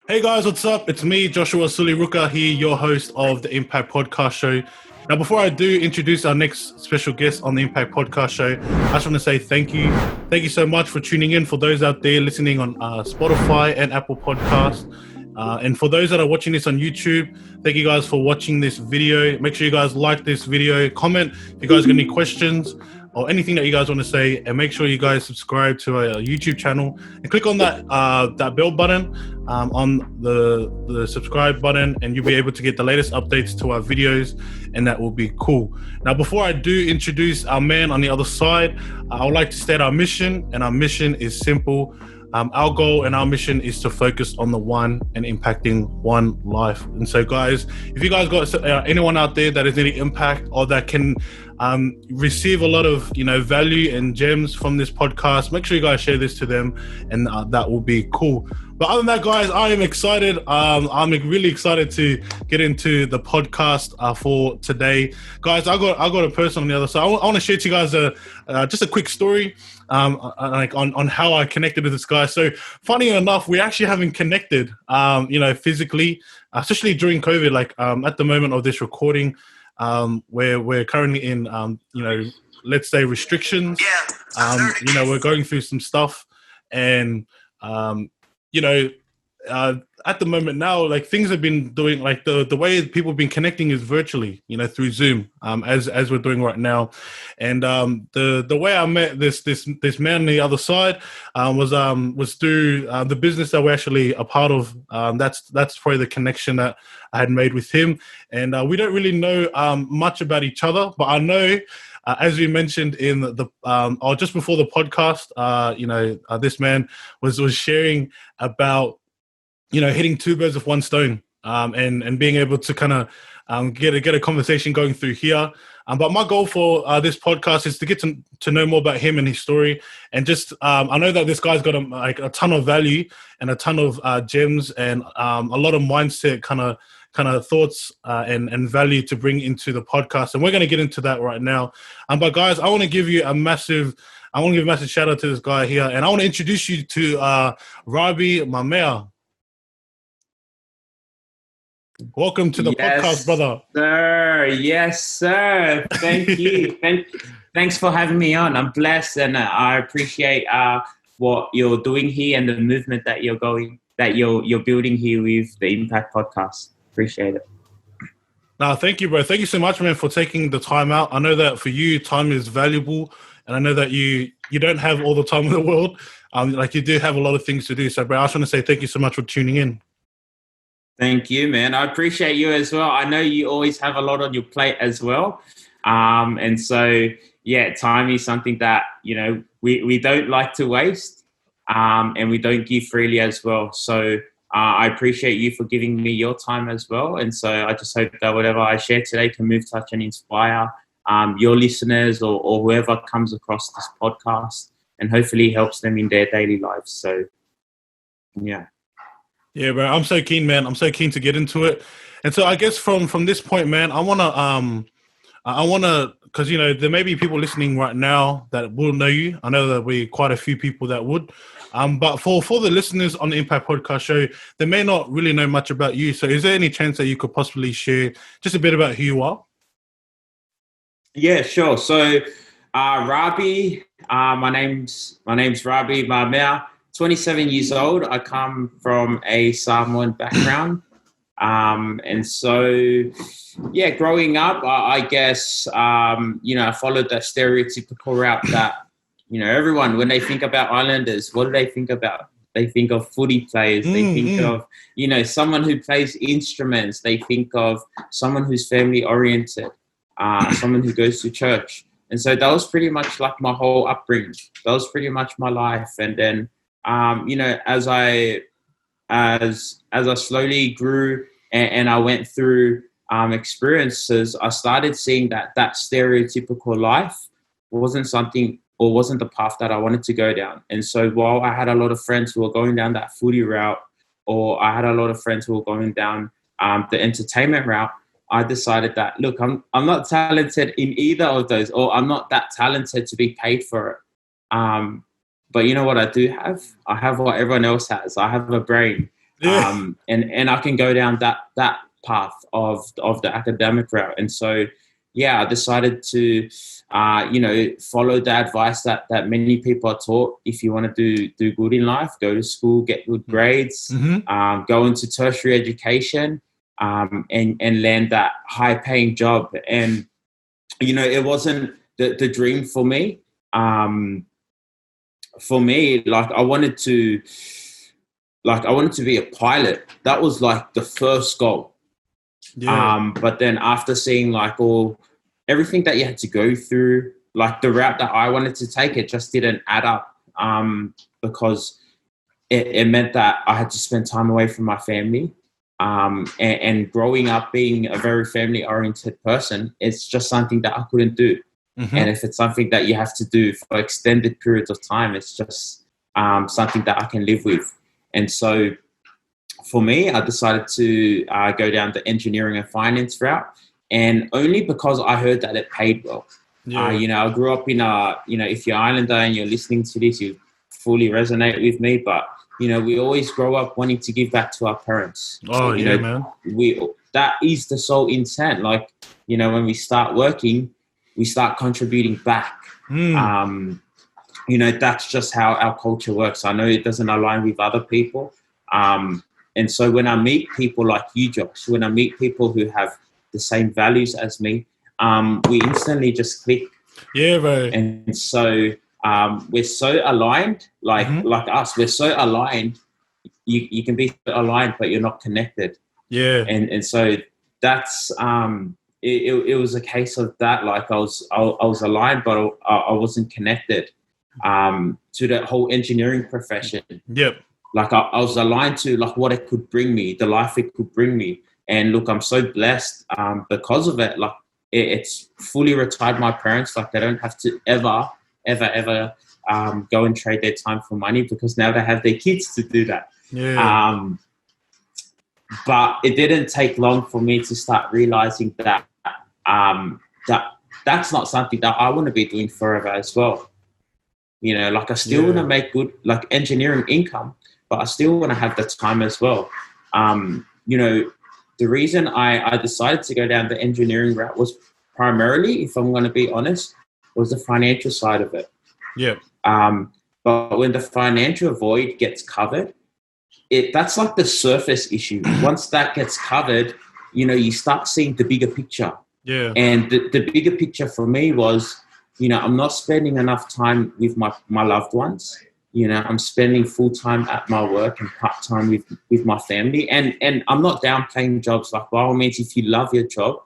Hey guys, what's up? It's me, Joshua Suliruka here, your host of the Impact Podcast Show. Now, before I do introduce our next special guest on the Impact Podcast Show, I just want to say thank you. Thank you so much for tuning in. For those out there listening on Spotify and Apple Podcasts, and for those that are watching this on YouTube, thank you guys for watching this video. Make sure you guys like this video, comment if you guys got any questions or anything that you guys want to say, and make sure you guys subscribe to our YouTube channel and click on that bell button on the subscribe button, and you'll be able to get the latest updates to our videos, and that will be cool. Now, before I do introduce our man on the other side, I would like to state our mission, and our mission is simple. Our goal and our mission is to focus on the one and impacting one life. And so, guys, if you guys got anyone out there that is any impact or that can receive a lot of value and gems from this podcast, make sure you guys share this to them, and that will be cool. But other than that, guys, I am excited. I'm really excited to get into the podcast for today, guys. I got a person on the other side. I want to share to you guys just a quick story. On how I connected with this guy. So funny enough, we actually haven't connected, physically, especially during COVID. At the moment of this recording, where we're currently in, let's say restrictions. We're going through some stuff, and at the moment now, things have been doing, the way people have been connecting is virtually, through Zoom, as we're doing right now. And the way I met this man on the other side was through the business that we're actually a part of. That's probably the connection that I had made with him. And we don't really know much about each other, but I know, as we mentioned in or just before the podcast, this man was sharing about hitting two birds with one stone, and being able to kind of get a conversation going through here. But my goal for this podcast is to get to know more about him and his story, and just I know that this guy's got a ton of value and a ton of gems and a lot of mindset kind of thoughts and value to bring into the podcast, and we're going to get into that right now. But guys, I want to give a massive shout out to this guy here, and I want to introduce you to Rahby Mamea. Welcome to the podcast, brother. Sir. Yes, sir. Thank you. Thanks for having me on. I'm blessed, and I appreciate what you're doing here and the movement that you're building here with the Impact Podcast. Appreciate it. No, thank you, bro. Thank you so much, man, for taking the time out. I know that for you, time is valuable, and I know that you don't have all the time in the world. You do have a lot of things to do. So, bro, I just want to say thank you so much for tuning in. Thank you, man. I appreciate you as well. I know you always have a lot on your plate as well. And so, time is something that, we don't like to waste, and we don't give freely as well. So I appreciate you for giving me your time as well. And so I just hope that whatever I share today can move, touch, and inspire your listeners or whoever comes across this podcast, and hopefully helps them in their daily lives. So, yeah. Yeah, bro. I'm so keen, man. I'm so keen to get into it. And so I guess from this point, man, I wanna, because there may be people listening right now that will know you. I know there'll be quite a few people that would. But for the listeners on the Impact Podcast Show, they may not really know much about you. So is there any chance that you could possibly share just a bit about who you are? Yeah, sure. So, Rahby, my name's Rahby Mamea. 27 years old. I come from a Samoan background. And so, growing up, I guess, I followed that stereotypical route that, everyone, when they think about Islanders, what do they think about? They think of footy players. They think of, someone who plays instruments. They think of someone who's family oriented, someone who goes to church. And so that was pretty much like my whole upbringing. That was pretty much my life. And then, as I slowly grew and I went through experiences, I started seeing that stereotypical life wasn't the path that I wanted to go down. And so while I had a lot of friends who were going down that footy route, or I had a lot of friends who were going down the entertainment route, I decided that, look, I'm not talented in either of those, or I'm not that talented to be paid for it. But you know what I do have? I have what everyone else has. I have a brain. And I can go down that path of the academic route. And so, yeah, I decided to, follow the advice that many people are taught. If you want to do good in life, go to school, get good grades, go into tertiary education, and land that high-paying job. And it wasn't the dream for me. For me, I wanted to be a pilot. That was like the first goal. Yeah. But then after seeing everything that you had to go through, the route that I wanted to take, it just didn't add up. Because it meant that I had to spend time away from my family. And growing up being a very family-oriented person, it's just something that I couldn't do. And if it's something that you have to do for extended periods of time, it's just something that I can live with. And so for me, I decided to go down the engineering and finance route, and only because I heard that it paid well. Yeah. I grew up in if you're Islander and you're listening to this, you fully resonate with me, but we always grow up wanting to give back to our parents. Oh, man. That is the sole intent. When we start working, we start contributing back. That's just how our culture works. I know it doesn't align with other people. And so when I meet people like you, Josh, when I meet people who have the same values as me, we instantly just click. Yeah, bro. And so we're so aligned, like us, we're so aligned. You can be aligned, but you're not connected. Yeah. And so that's it was a case of that. I was aligned, but I wasn't connected to the whole engineering profession. Yep. I was aligned to what it could bring me, the life it could bring me. And look, I'm so blessed because of it. It's fully retired my parents. They don't have to ever go and trade their time for money, because now they have their kids to do that. Yeah. But it didn't take long for me to start realizing that that's not something that I want to be doing forever as well. I still want to make good engineering income, but I still want to have the time as well. The reason I decided to go down the engineering route was primarily, if I'm going to be honest, was the financial side of it. Yeah. But when the financial void gets covered, that's the surface issue. Once that gets covered, you start seeing the bigger picture. Yeah. And the bigger picture for me was, I'm not spending enough time with my loved ones. I'm spending full time at my work and part time with my family. And I'm not downplaying jobs. By all means, if you love your job,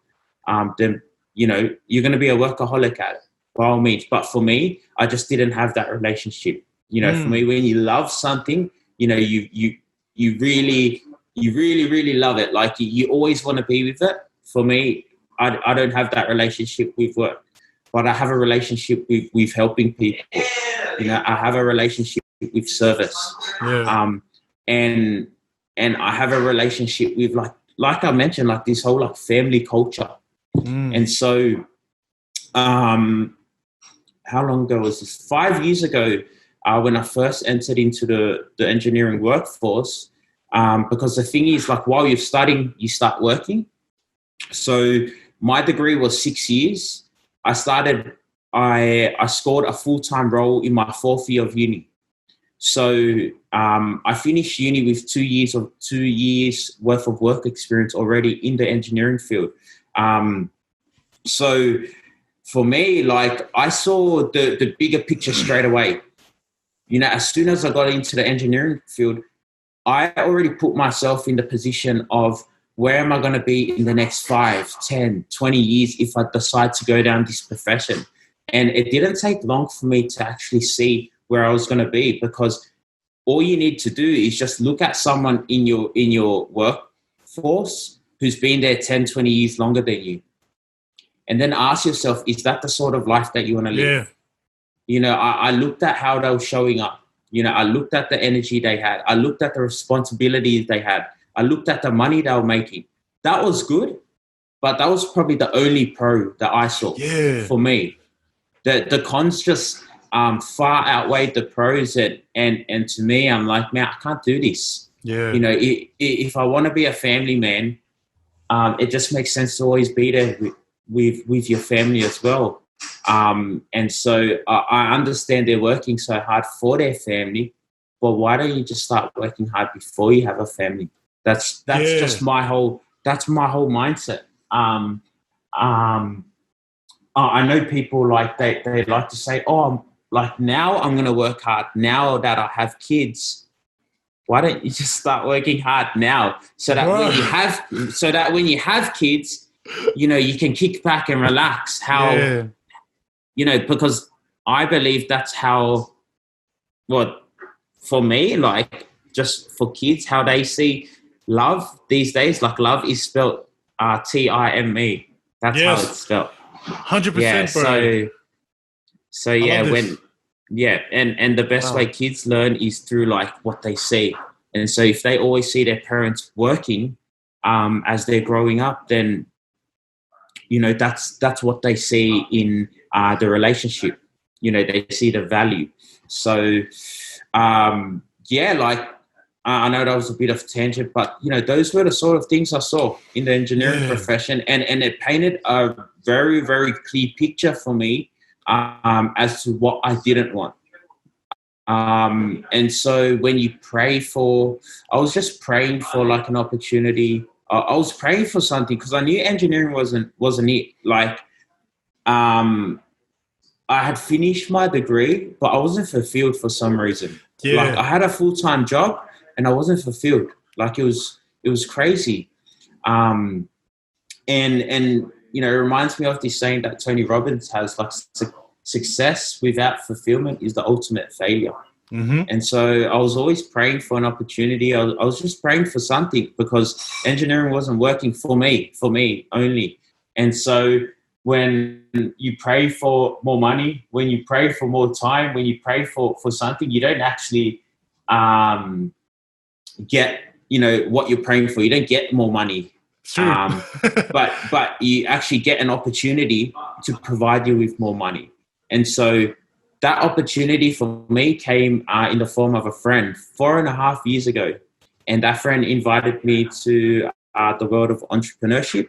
then, you're going to be a workaholic at it, by all means. But for me, I just didn't have that relationship. For me, when you love something, you really, really love it. You always want to be with it. For me, I don't have that relationship with work, but I have a relationship with helping people. I have a relationship with service. Yeah. And I have a relationship with like I mentioned, this whole family culture. And so, how long ago was this? 5 years ago, when I first entered into the engineering workforce, because the thing is, while you're studying, you start working. So my degree was 6 years. I scored a full-time role in my 4th year of uni. So I finished uni with 2 years worth of work experience already in the engineering field. So for me, I saw the bigger picture straight away. As soon as I got into the engineering field, I already put myself in the position of where am I going to be in the next 5, 10, 20 years if I decide to go down this profession. And it didn't take long for me to actually see where I was going to be, because all you need to do is just look at someone in your workforce who's been there 10, 20 years longer than you. And then ask yourself, is that the sort of life that you want to live? Yeah. I looked at how they were showing up. I looked at the energy they had. I looked at the responsibilities they had. I looked at the money they were making. That was good, but that was probably the only pro that I saw for me. The cons just far outweighed the pros, and to me, I'm like, man, I can't do this. Yeah. You know, if I want to be a family man, it just makes sense to always be there with your family as well. And so I understand they're working so hard for their family, but why don't you just start working hard before you have a family? That's just my whole mindset. I know people like they like to say, oh, like now I'm going to work hard now that I have kids. Why don't you just start working hard now so that when you have kids, you know, you can kick back and relax. You know, because I believe that's how, for me, like just for kids, how they see love these days. Like love is spelled Time. That's how it's spelled. 100%, bro. So and the best way kids learn is through like what they see. And so if they always see their parents working as they're growing up, then you know that's what they see in the relationship. You know, they see the value. So like I know that was a bit of a tangent, but you know, those were the sort of things I saw in the engineering profession, and it painted a very, very clear picture for me as to what I didn't want. And so when you pray for, I was just praying for like an opportunity. I was praying for something because I knew engineering wasn't it. Like, I had finished my degree, but I wasn't fulfilled for some reason. Yeah. Like I had a full-time job and I wasn't fulfilled. Like it was crazy. And you know, it reminds me of this saying that Tony Robbins has, like, success without fulfillment is the ultimate failure. Mm-hmm. And so I was always praying for an opportunity. I was just praying for something because engineering wasn't working for me only. And so when you pray for more money, when you pray for more time, when you pray for something, you don't actually get, you know, what you're praying for. You don't get more money. But you actually get an opportunity to provide you with more money. And so that opportunity for me came in the form of a friend 4.5 years ago. And that friend invited me to the world of entrepreneurship,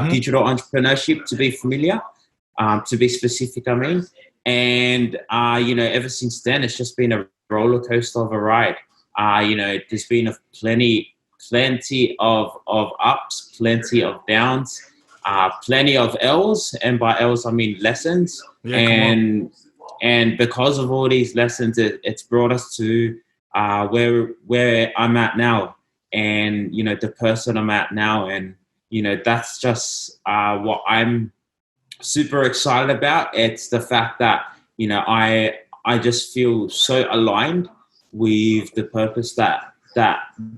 digital entrepreneurship, to be familiar, to be specific, I mean. And, you know, ever since then, it's just been a roller coaster of a ride. You know, there's been plenty of ups, plenty of downs, plenty of L's, and by L's I mean lessons. And because of all these lessons, it's brought us to where I'm at now, and you know, the person I'm at now, and you know, that's just what I'm super excited about. It's the fact that, you know, I just feel so aligned with the purpose that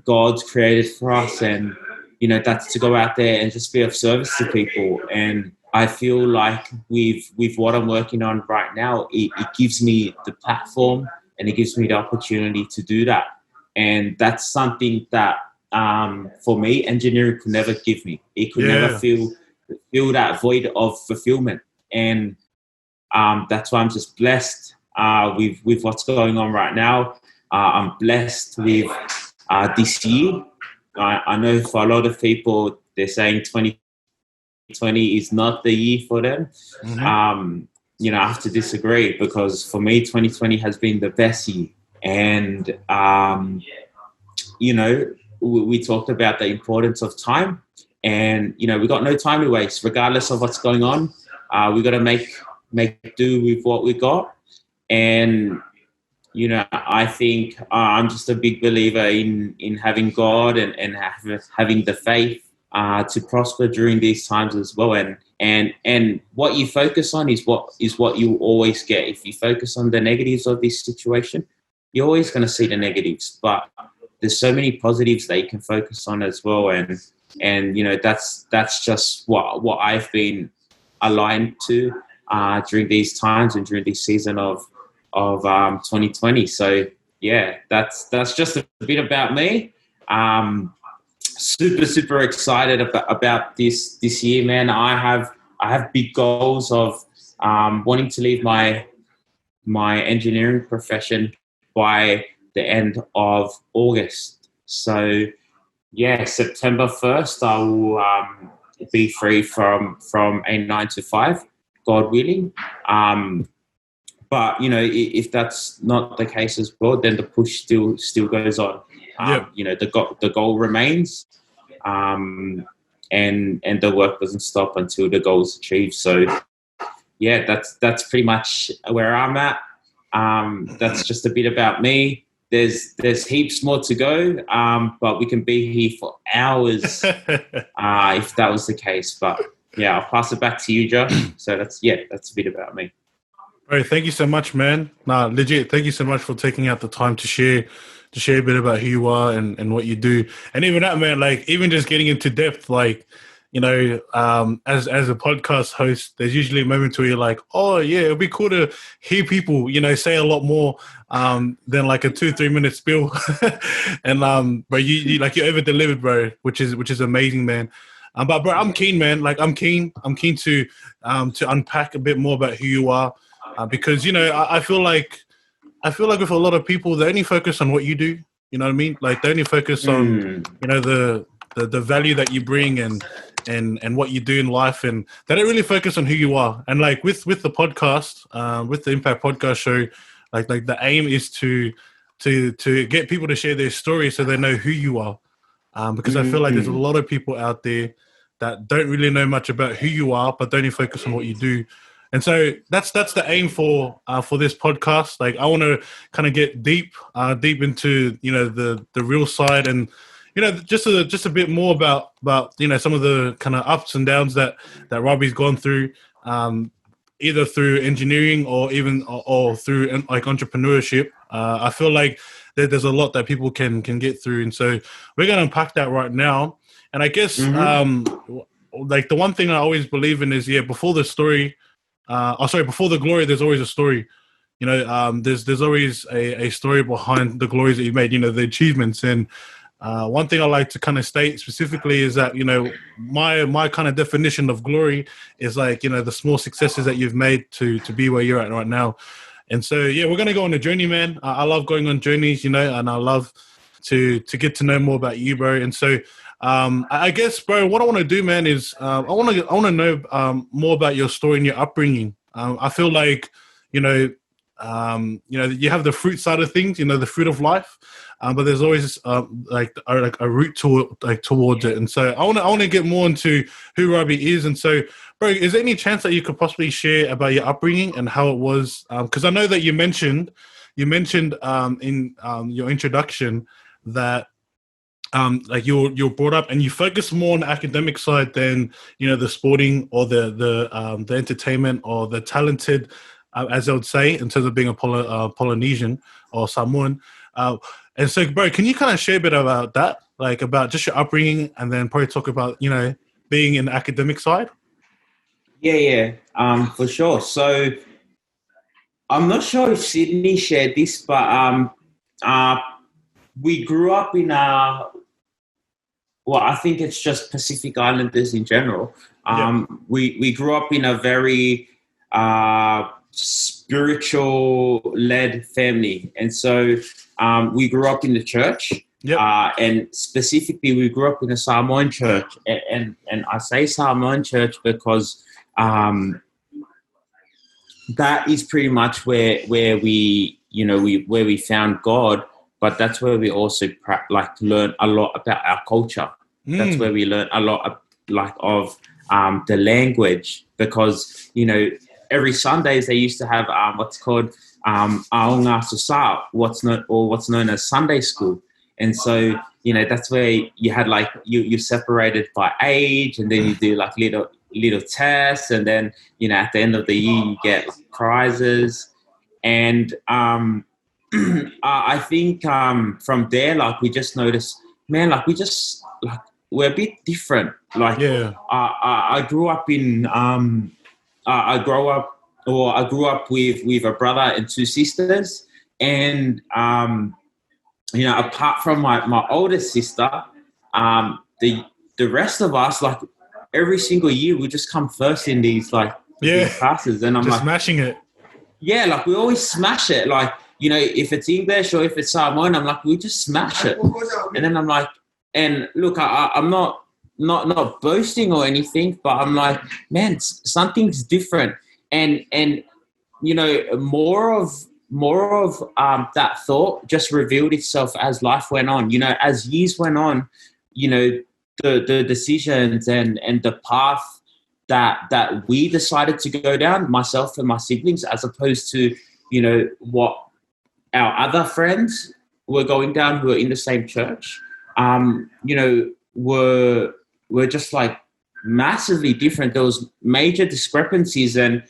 God's created for us, and you know, that's to go out there and just be of service to people. And I feel like with what I'm working on right now, it gives me the platform and it gives me the opportunity to do that. And that's something that for me, engineering could never give me. It could never fill that void of fulfillment. And that's why I'm just blessed with what's going on right now. I'm blessed with this year. I know for a lot of people, they're saying 2020 is not the year for them. Mm-hmm. You know, I have to disagree, because for me, 2020 has been the best year. And, you know, we talked about the importance of time, and, you know, we got no time to waste, regardless of what's going on. We got to make do with what we got. And, you know, I think I'm just a big believer in having God and having the faith to prosper during these times as well. And what you focus on is what you always get. If you focus on the negatives of this situation, you're always going to see the negatives. But there's so many positives that you can focus on as well. And you know, that's just what I've been aligned to during these times and during this season of 2020. So yeah, that's just a bit about me. Super excited about this year, man. I have big goals of wanting to leave my engineering profession by the end of August. So yeah, September 1st, I will be free from a 9 to 5, God willing. But if that's not the case as well, then the push still goes on. The goal remains, and the work doesn't stop until the goal is achieved. So yeah, that's pretty much where I'm at. That's just a bit about me. There's heaps more to go, but we can be here for hours if that was the case. But yeah, I'll pass it back to you, Josh. So that's a bit about me. Bro, thank you so much, man. Nah, legit, thank you so much for taking out the time to share a bit about who you are and what you do. And even that, man, like even just getting into depth, like, as a podcast host, there's usually moments where you're like, oh yeah, it'd be cool to hear people, say a lot more than like a 2-3 minute spiel. And but you like you over delivered, bro, which is amazing, man. But bro, I'm keen, man. Like I'm keen to unpack a bit more about who you are. Because I feel like with a lot of people, they only focus on what you do. You know what I mean? Like they only focus on the value that you bring and what you do in life, and they don't really focus on who you are. And like with the podcast, with the Impact Podcast Show, like the aim is to get people to share their story so they know who you are. Because I feel like there's a lot of people out there that don't really know much about who you are, but they only focus on what you do. And so that's the aim for this podcast. Like I want to kind of get deep into the real side, and just a bit more about some of the kind of ups and downs that Rahby's gone through, either through engineering or even or through like entrepreneurship. I feel like there's a lot that people can get through, and so we're going to unpack that right now. And I guess like the one thing I always believe in is before the story. Before the glory, there's always a story. There's always a story behind the glories that you made. The achievements. And one thing I like to kind of state specifically is that my kind of definition of glory is like the small successes that you've made to be where you're at right now. And so we're gonna go on a journey, man. I love going on journeys, and I love to get to know more about you, bro. And so. I guess, bro, what I want to do, man, is I want to know more about your story and your upbringing. I feel like, you have the fruit side of things, the fruit of life, but there's always like a route towards it. And so I want to get more into who Rahby is. And so, bro, is there any chance that you could possibly share about your upbringing and how it was? Because I know that you mentioned in your introduction that. Like you're brought up and you focus more on the academic side than the sporting or the entertainment or the talented, as I would say, in terms of being a Polynesian or Samoan. And so, bro, can you kind of share a bit about that, like about just your upbringing, and then probably talk about being in the academic side? Yeah, for sure. So I'm not sure if Sydney shared this, but we grew up in I think it's just Pacific Islanders in general. We grew up in a very spiritual-led family. And so we grew up in the church. And specifically, we grew up in a Samoan church. And I say Samoan church because that is pretty much where we found God. But that's where we also learn a lot about our culture. That's where we learn a lot of the language, because every Sundays they used to have what's called aonga susa, what's known as Sunday school. And so that's where you had you're separated by age, and then you do like little tests, and then at the end of the year you get prizes. And I think from there, we just noticed, man, we're a bit different. I grew up with a brother and two sisters, and apart from my oldest sister, the rest of us, every single year, we just come first in these these classes, and I'm just smashing it. Yeah, we always smash it. if it's English or if it's Samoan, I'm like, we just smash it. And then I'm like, and look, I'm not boasting or anything, but I'm like, man, something's different. And more of that thought just revealed itself as life went on. As years went on, the decisions and the path that we decided to go down, myself and my siblings, as opposed to what our other friends were going down who were in the same church, were just like massively different. There was major discrepancies, and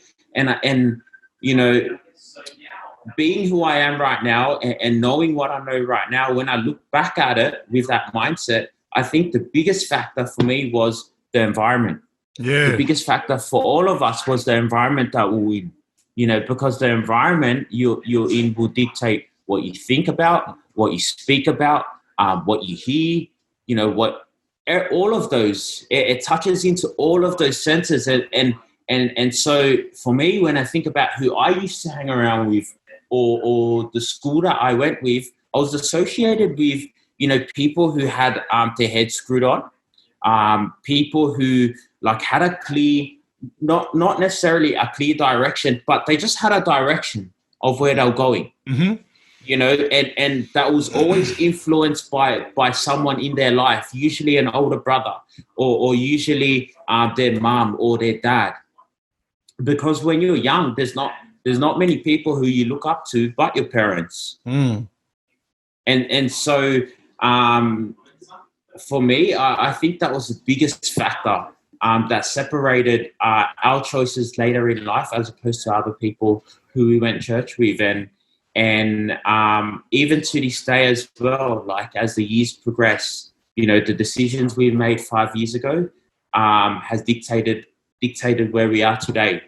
being who I am right now and knowing what I know right now, when I look back at it with that mindset, I think the biggest factor for me was the environment. Yeah. The biggest factor for all of us was the environment that we were in, because the environment you're in will dictate what you think about, what you speak about, what you hear, all of those. It touches into all of those senses. And so for me, when I think about who I used to hang around with or the school that I went with, I was associated with, people who had their heads screwed on, people who like had a clear, not necessarily a clear direction, but they just had a direction of where they were going. Mm-hmm. And that was always influenced by someone in their life, usually an older brother or usually their mom or their dad. Because when you're young, there's not many people who you look up to but your parents. Mm. And so for me, I think that was the biggest factor that separated our choices later in life as opposed to other people who we went to church with. And even to this day as well, like as the years progress, the decisions we made 5 years ago has dictated where we are today.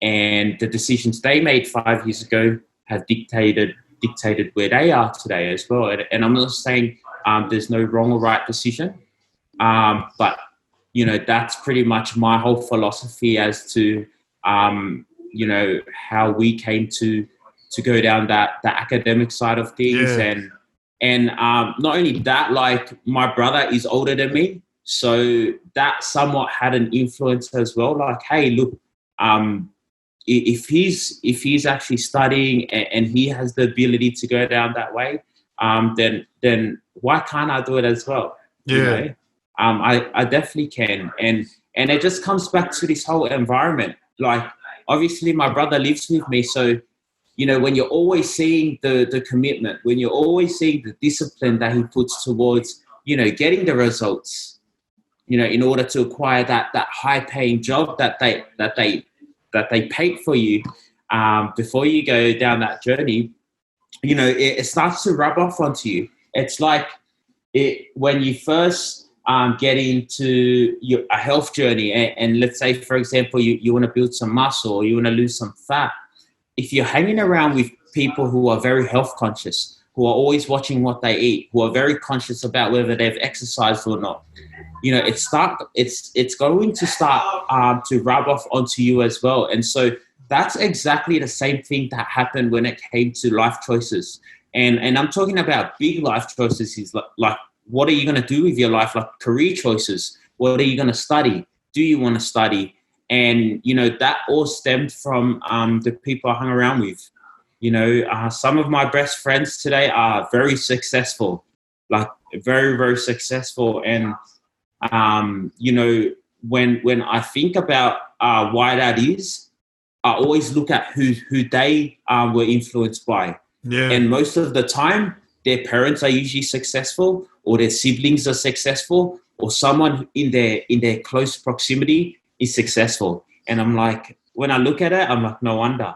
And the decisions they made 5 years ago have dictated where they are today as well. And I'm not saying there's no wrong or right decision, but that's pretty much my whole philosophy as to how we came to go down the academic side of things. Yeah. And not only that, like my brother is older than me, so that somewhat had an influence as well. Like, hey, look, if he's actually studying and he has the ability to go down that way, then why can't I do it as well? Yeah. I definitely can. And it just comes back to this whole environment. Like, obviously my brother lives with me, so when you're always seeing the commitment, when you're always seeing the discipline that he puts towards, getting the results, in order to acquire that high-paying job that they paid for you before you go down that journey, it starts to rub off onto you. It's like when you first get into a health journey, and let's say, for example, you want to build some muscle or you want to lose some fat. If you're hanging around with people who are very health conscious, who are always watching what they eat, who are very conscious about whether they've exercised or not, it's going to start to rub off onto you as well. And so that's exactly the same thing that happened when it came to life choices. And I'm talking about big life choices. Is like what are you going to do with your life? Like career choices. What are you going to study? Do you want to study? And, that all stemmed from the people I hung around with. Some of my best friends today are very successful, like very, very successful. And, when I think about why that is, I always look at who they were influenced by. Yeah. And most of the time, their parents are usually successful, or their siblings are successful, or someone in their close proximity is successful. And I'm like, when I look at it, I'm like, no wonder.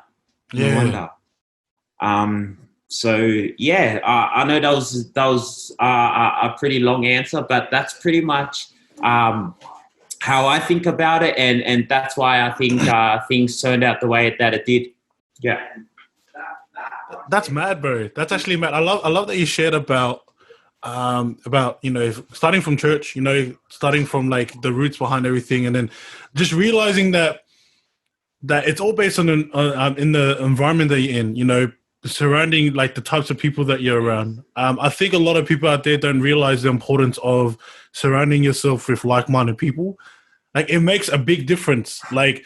So yeah, I know that was a pretty long answer, but that's pretty much how I think about it, and that's why I think things turned out the way that it did. Yeah. That's mad, bro. That's actually mad. I love that you shared about starting from church, starting from like the roots behind everything, and then just realizing that it's all based on in the environment that you're in. surrounding, like the types of people that you're around. I think a lot of people out there don't realize the importance of surrounding yourself with like-minded people. Like it makes a big difference. Like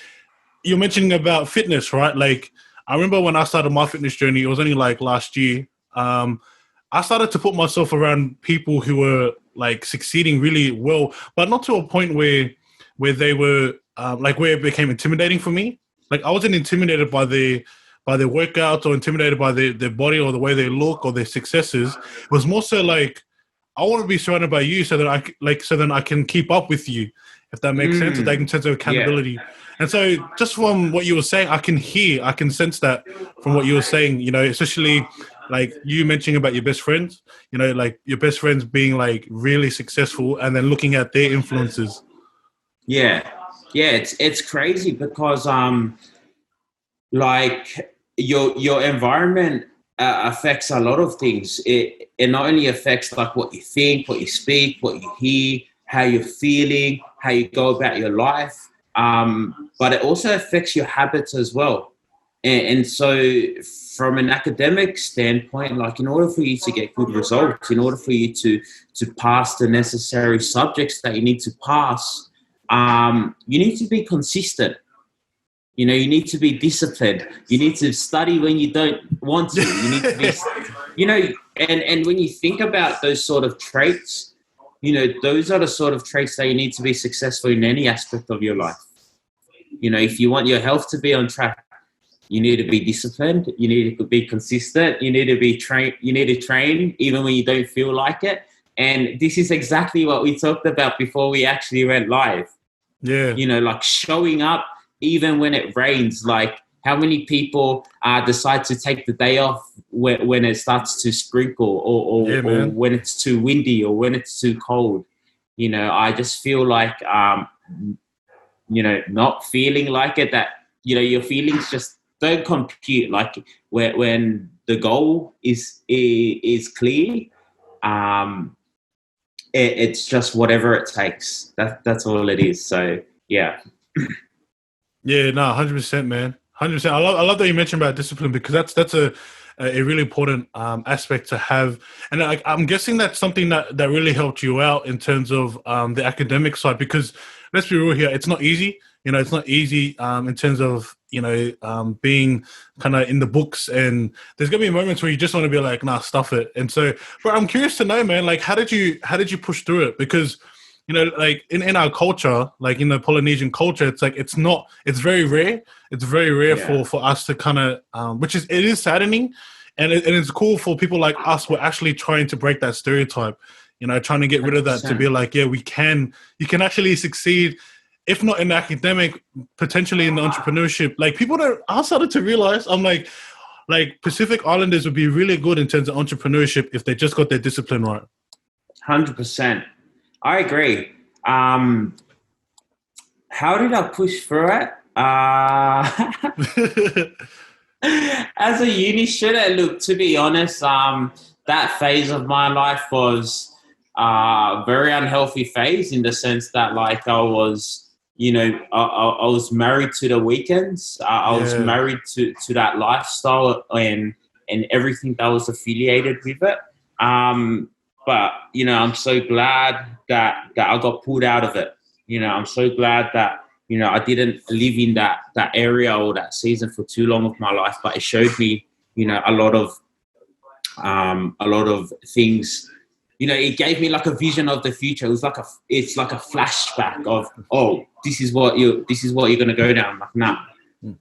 you're mentioning about fitness, right? Like I remember when I started my fitness journey, it was only like last year. I started to put myself around people who were like succeeding really well, but not to a point where they were like where it became intimidating for me. Like I wasn't intimidated by their workouts or intimidated by their body or the way they look or their successes. It was more so like I want to be surrounded by you so that so then I can keep up with you, if that makes sense, so they can sense of accountability. Yeah. And so just from what you were saying, I can sense that from what you were saying, you know, especially like you mentioning about your best friends, you know, like your best friends being like really successful and then looking at their influences. Yeah. Yeah. It's crazy because, like your environment affects a lot of things. It not only affects like what you think, what you speak, what you hear, how you're feeling, how you go about your life. But it also affects your habits as well. And so from an academic standpoint, like in order for you to get good results, in order for you to pass the necessary subjects that you need to pass, you need to be consistent. You know, you need to be disciplined. You need to study when you don't want to. You need to be, you know, and when you think about those sort of traits, you know, those are the sort of traits that you need to be successful in any aspect of your life. You know, if you want your health to be on track, you need to be disciplined. You need to be consistent. You need to be trained. You need to train even when you don't feel like it. And this is exactly what we talked about before we actually went live. Yeah. You know, like showing up even when it rains. Like how many people decide to take the day off when it starts to sprinkle or when it's too windy or when it's too cold. You know, I just feel like, you know, not feeling like it, that, you know, your feelings just don't compute. Like when the goal is clear, it's just whatever it takes. That's all it is. So yeah. Yeah, no, 100%, man, 100%. I love that you mentioned about discipline, because that's a really important aspect to have. And I'm guessing that's something that really helped you out in terms of the academic side, because let's be real here, it's not easy. You know, it's not easy in terms of, you know, being kind of in the books, and there's gonna be moments where you just want to be like, nah, stuff it. And so, but I'm curious to know, man, like how did you push through it? Because, you know, like in our culture, like in the Polynesian culture, it's like it's very rare. It's very rare for us to kind of, it is saddening, and it's cool for people like us. We're actually trying to break that stereotype. You know, trying to get rid of that, to be like, yeah, you can actually succeed, if not in academic, potentially in the entrepreneurship. Like people don't. I started to realize, I'm like Pacific Islanders would be really good in terms of entrepreneurship if they just got their discipline right. 100%. I agree. How did I push through it? As a uni student, look, to be honest, that phase of my life was a very unhealthy phase, in the sense that, like, I was, you know, I was married to the weekends. I was married to that lifestyle and everything that was affiliated with it. But, you know, I'm so glad that I got pulled out of it. You know, I'm so glad that, you know, I didn't live in that area or that season for too long of my life. But it showed me, you know, a lot of things. You know, it gave me like a vision of the future. It's like a flashback of, oh, this is what you're going to go down. I'm like, nah,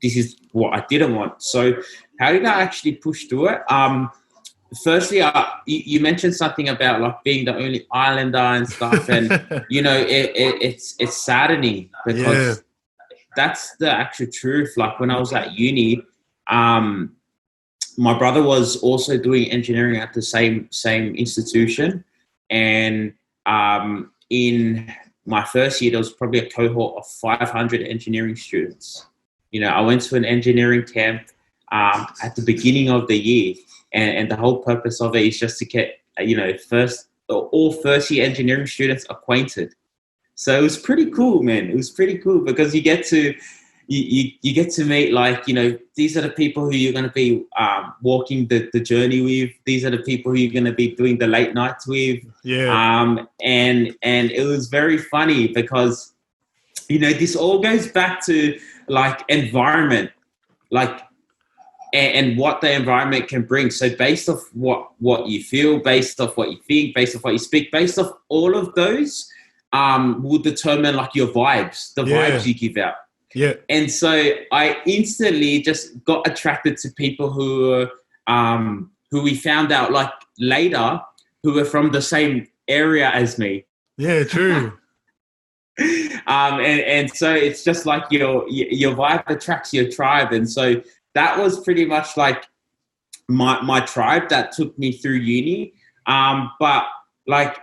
this is what I didn't want. So how did I actually push through it? Firstly, you mentioned something about like being the only Islander and stuff, and you know, it's saddening, because that's the actual truth. Like when I was at uni, my brother was also doing engineering at the same institution, and in my first year, there was probably a cohort of 500 engineering students. You know, I went to an engineering camp at the beginning of the year. And the whole purpose of it is just to get, you know, all first-year engineering students acquainted. So it was pretty cool, man. It was pretty cool because you get to you get to meet, like, these are the people who you're going to be walking the journey with. These are the people who you're going to be doing the late nights with. Yeah. And it was very funny because, this all goes back to like environment, like, and what the environment can bring. So based off what you feel, based off what you think, based off what you speak, based off all of those, will determine like your vibes, the vibes you give out. Yeah. And so I instantly just got attracted to people who we found out like later who were from the same area as me. Yeah, true. And so it's just like your vibe attracts your tribe. And so that was pretty much like my tribe that took me through uni. But like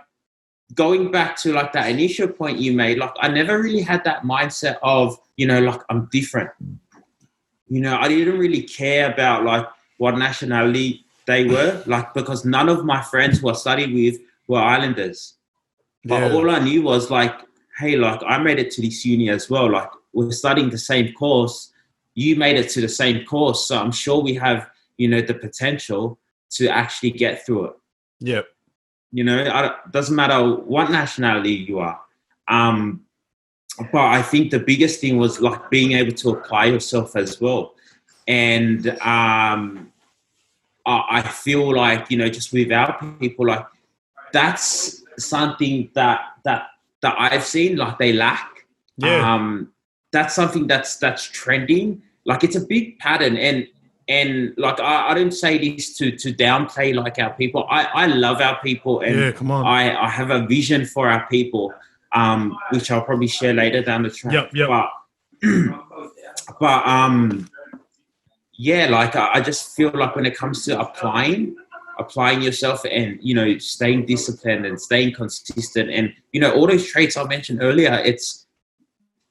going back to like that initial point you made, like I never really had that mindset of, like I'm different. I didn't really care about like what nationality they were, like, because none of my friends who I studied with were Islanders. But all I knew was like, hey, like I made it to this uni as well. Like we're studying the same course. You made it to the same course. So I'm sure we have, the potential to actually get through it. Yep. It doesn't matter what nationality you are. But I think the biggest thing was like being able to apply yourself as well. And I feel like, just with our people, like that's something that I've seen, like they lack. Yeah. That's something that's trending. Like it's a big pattern. And like, I don't say this to downplay like our people. I love our people, and come on. I have a vision for our people, which I'll probably share later down the track. Yep. But yeah, like I just feel like when it comes to applying yourself and, staying disciplined and staying consistent and, all those traits I mentioned earlier, it's,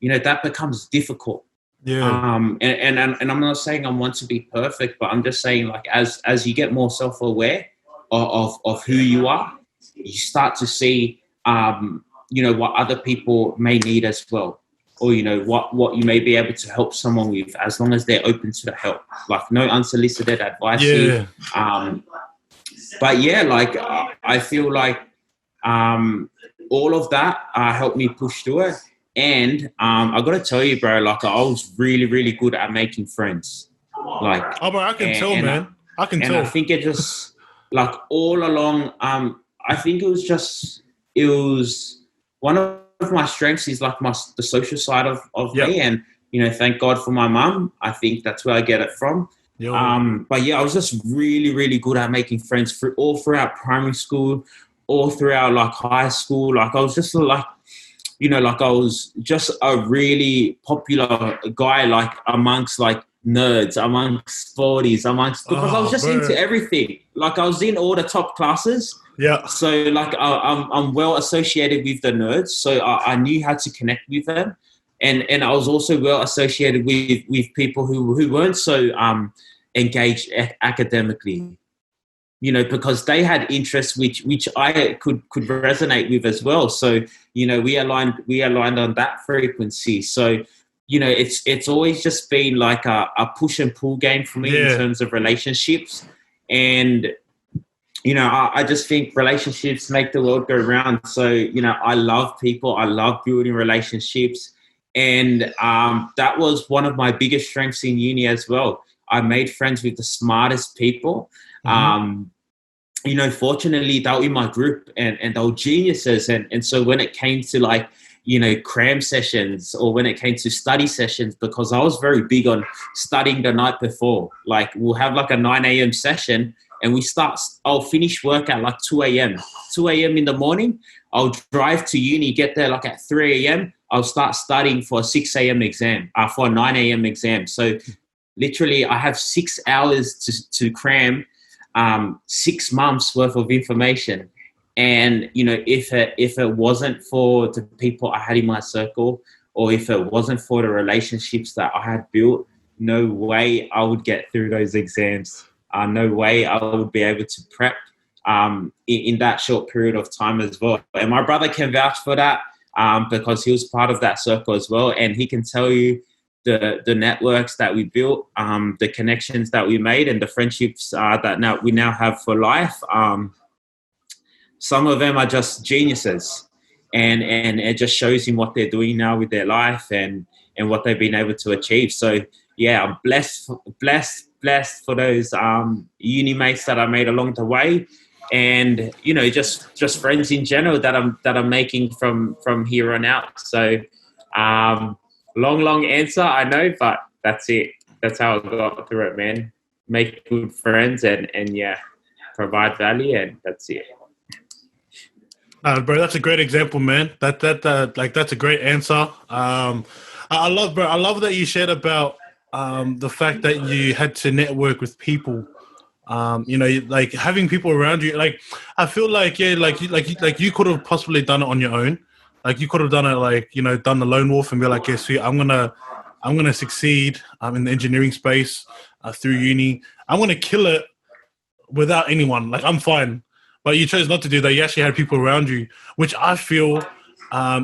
that becomes difficult. Yeah. And I'm not saying I want to be perfect, but I'm just saying like as you get more self-aware of who you are, you start to see, what other people may need as well. Or, what you may be able to help someone with, as long as they're open to the help. Like no unsolicited advice here. But yeah, like I feel like all of that helped me push through it. And I got to tell you, bro, like I was really, really good at making friends. Like, oh, bro, I can tell, man. I can tell. And I think it just, like all along, I think it was one of my strengths is like the social side of me. And, thank God for my mum. I think that's where I get it from. But yeah, I was just really, really good at making friends all throughout primary school, all throughout like high school. Like I was just like, like I was just a really popular guy, like amongst like nerds, amongst sporties, because I was just into everything. Like I was in all the top classes. Yeah. So like I'm well associated with the nerds, so I knew how to connect with them, and I was also well associated with people who weren't so engaged academically, because they had interests which I could resonate with as well. So we aligned on that frequency. So it's always just been like a push and pull game for me in terms of relationships. And I just think relationships make the world go round. So, I love people. I love building relationships. And that was one of my biggest strengths in uni as well. I made friends with the smartest people. Fortunately, they were in my group and they were geniuses. And so when it came to like, cram sessions, or when it came to study sessions, because I was very big on studying the night before, like we'll have like a 9 a.m. session. And I'll finish work at like 2 a.m. 2 a.m. in the morning. I'll drive to uni, get there like at 3 a.m. I'll start studying for a 6 a.m. exam, for a 9 a.m. exam. So literally I have 6 hours to cram 6 months worth of information. And, if it wasn't for the people I had in my circle, or if it wasn't for the relationships that I had built, no way I would get through those exams. No way I would be able to prep in that short period of time as well. And my brother can vouch for that because he was part of that circle as well. And he can tell you the networks that we built, the connections that we made, and the friendships that we now have for life. Some of them are just geniuses, and it just shows in what they're doing now with their life and what they've been able to achieve. So yeah, I'm blessed for those uni mates that I made along the way, and just friends in general that I'm making from here on out. So long answer, I know, but that's it. That's how I got through it, man. Make good friends and yeah, provide value, and that's it. Bro, that's a great example, man. That's a great answer. I love that you shared about the fact that you had to network with people. Like having people around you. Like I feel like you could have possibly done it on your own. Like you could have done it done the lone wolf and be like, yeah, sweet, I'm gonna succeed. I'm in the engineering space through uni. I'm gonna kill it without anyone. Like I'm fine. But you chose not to do that. You actually had people around you, which I feel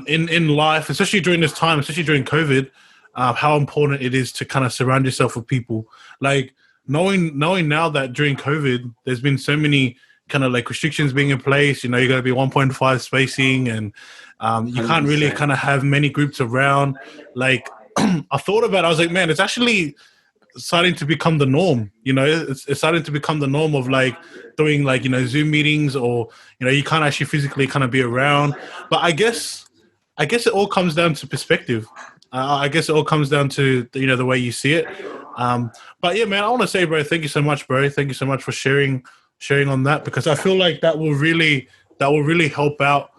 in life, especially during this time, especially during COVID, how important it is to kind of surround yourself with people. Like knowing now that during COVID, there's been so many kind of like restrictions being in place. You got to be 1.5 spacing, and you can't really kind of have many groups around. Like I thought about it, I was like, man, it's actually starting to become the norm. It's starting to become the norm of like doing like Zoom meetings, or you can't actually physically kind of be around. But I guess it all comes down to perspective. I guess it all comes down to the way you see it. But yeah, man, I want to say, bro, thank you so much, bro. Thank you so much for sharing on that, because I feel like that will really help out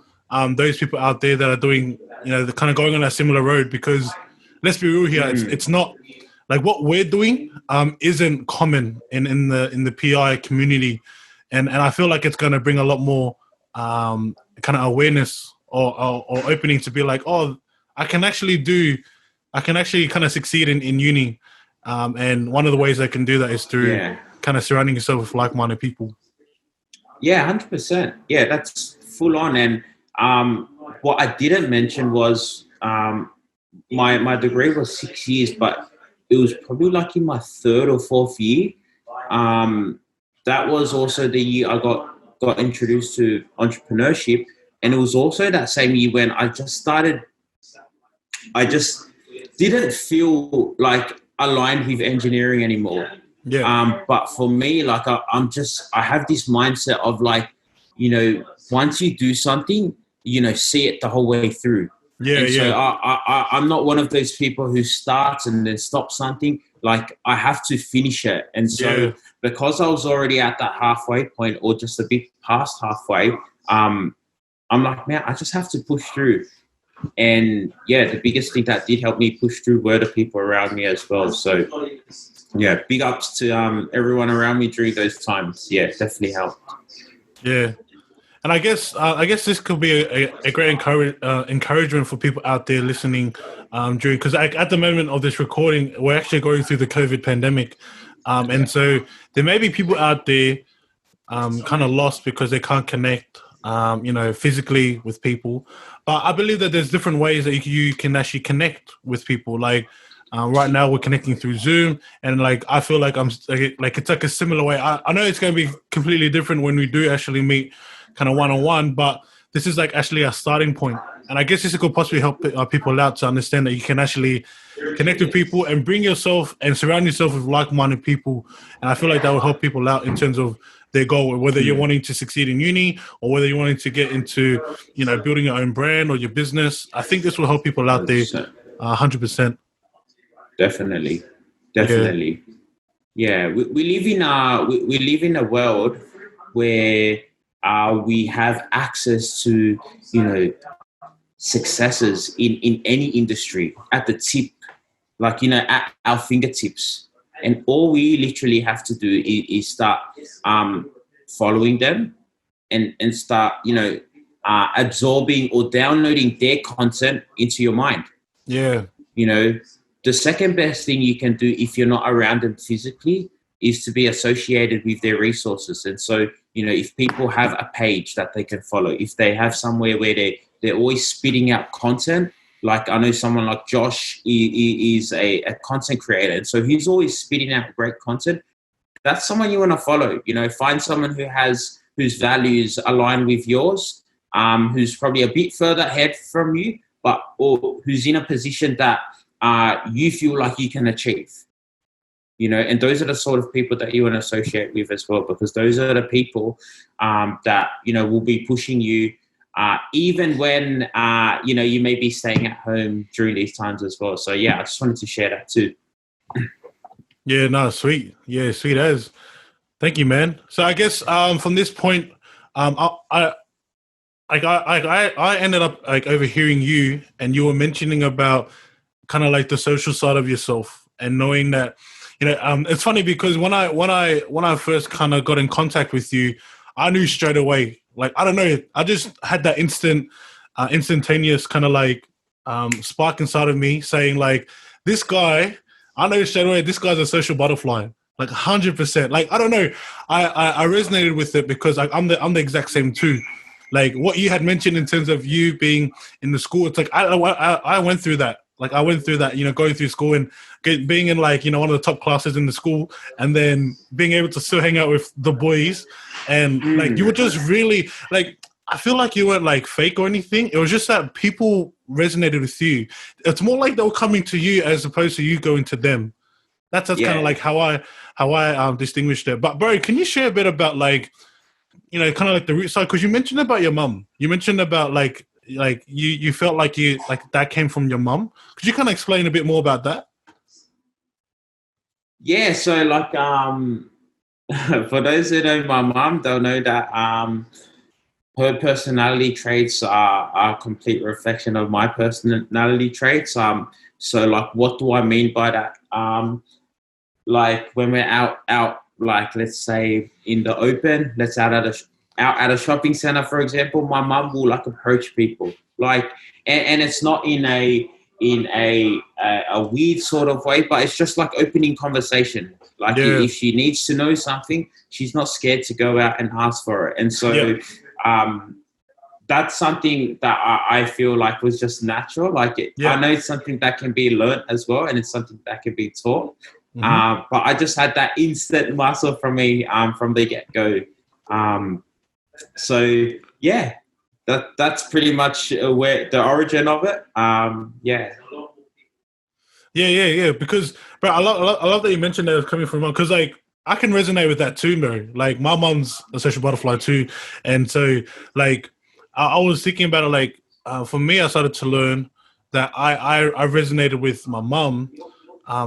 those people out there that are doing they're kind of going on a similar road. Because let's be real here, it's not like what we're doing isn't common in the PI community, and I feel like it's going to bring a lot more kind of awareness or opening to be like, oh, I can actually kind of succeed in uni, and one of the ways I can do that is through kind of surrounding yourself with like-minded people. Yeah, 100%. Yeah, that's full on. And what I didn't mention was my degree was 6 years, but it was probably like in my third or fourth year. That was also the year I got introduced to entrepreneurship. And it was also that same year when I just didn't feel like aligned with engineering anymore. Yeah. But for me, like I have this mindset of like, once you do something, see it the whole way through. Yeah, So I'm not one of those people who starts and then stops something. Like I have to finish it. And so because I was already at that halfway point, or just a bit past halfway, I'm like, man, I just have to push through. And yeah, the biggest thing that did help me push through were the people around me as well. So yeah, big ups to everyone around me during those times. Yeah, definitely helped. Yeah. And I guess this could be a great encouragement for people out there listening during, because at the moment of this recording, we're actually going through the COVID pandemic. And so there may be people out there kind of lost because they can't connect, physically with people. But I believe that there's different ways that you can actually connect with people. Like right now we're connecting through Zoom, and like I feel like it's like a similar way. I know it's going to be completely different when we do actually meet kind of one-on-one, but this is like actually a starting point. And I guess this could possibly help people out to understand that you can actually connect with people and bring yourself and surround yourself with like-minded people. And I feel like that will help people out in terms of their goal, whether you're wanting to succeed in uni or whether you're wanting to get into, building your own brand or your business. I think this will help people out there 100%. Definitely. Yeah. We live in a world where we have access to, successes in any industry at the tip, like, at our fingertips. And all we literally have to do is start following them and start, absorbing or downloading their content into your mind. Yeah. The second best thing you can do if you're not around them physically is to be associated with their resources. And so, if people have a page that they can follow, if they have somewhere where they're always spitting out content, Like I know someone like Josh is a content creator, and so he's always spitting out great content. That's someone you want to follow. You know, find someone whose values align with yours, who's probably a bit further ahead from you, or who's in a position that you feel like you can achieve. You know, and those are the sort of people that you want to associate with as well, because those are the people that, you know, will be pushing you even when, you know, you may be staying at home during these times as well. So, yeah, I just wanted to share that too. Yeah, no, sweet. Yeah, sweet as. Thank you, man. So I guess from this point, I ended up like overhearing you, and you were mentioning about kind of like the social side of yourself, and knowing that, you know, it's funny because when I first kind of got in contact with you, I knew straight away. Like, I don't know, I just had that instantaneous kind of like spark inside of me saying like, this guy, I know straight away, this guy's a social butterfly. Like 100%. Like, I don't know. I resonated with it because like I'm the exact same too. Like what you had mentioned in terms of you being in the school, it's like I went through that. Like I went through that, you know, going through school and being in like, you know, one of the top classes in the school, and then being able to still hang out with the boys, and like you were just really like, I feel like you weren't like fake or anything. It was just that people resonated with you. It's more like they were coming to you as opposed to you going to them. That's kind of like how I distinguished it. But bro, can you share a bit about like, you know, kind of like the root side? Because you mentioned about your mum. You mentioned about like you felt like that came from your mum. Could you kind of explain a bit more about that? Yeah, so like for those who know my mum, they'll know that her personality traits are a complete reflection of my personality traits. So like, what do I mean by that? Like when we're out, like let's say in the open, out at a shopping center, for example, my mum will like approach people, like, and it's not in a weird sort of way, but it's just like opening conversation. Like if she needs to know something, she's not scared to go out and ask for it. And so that's something that I feel like was just natural. Like I know it's something that can be learned as well, and it's something that can be taught. But I just had that instant muscle from me from the get-go. So yeah, that's pretty much where the origin of it. Yeah. Because, bro, I love that you mentioned that it's coming from mom, because like I can resonate with that too, bro. Like my mom's a social butterfly too, and so like I was thinking about it. Like for me, I started to learn that I resonated with my mom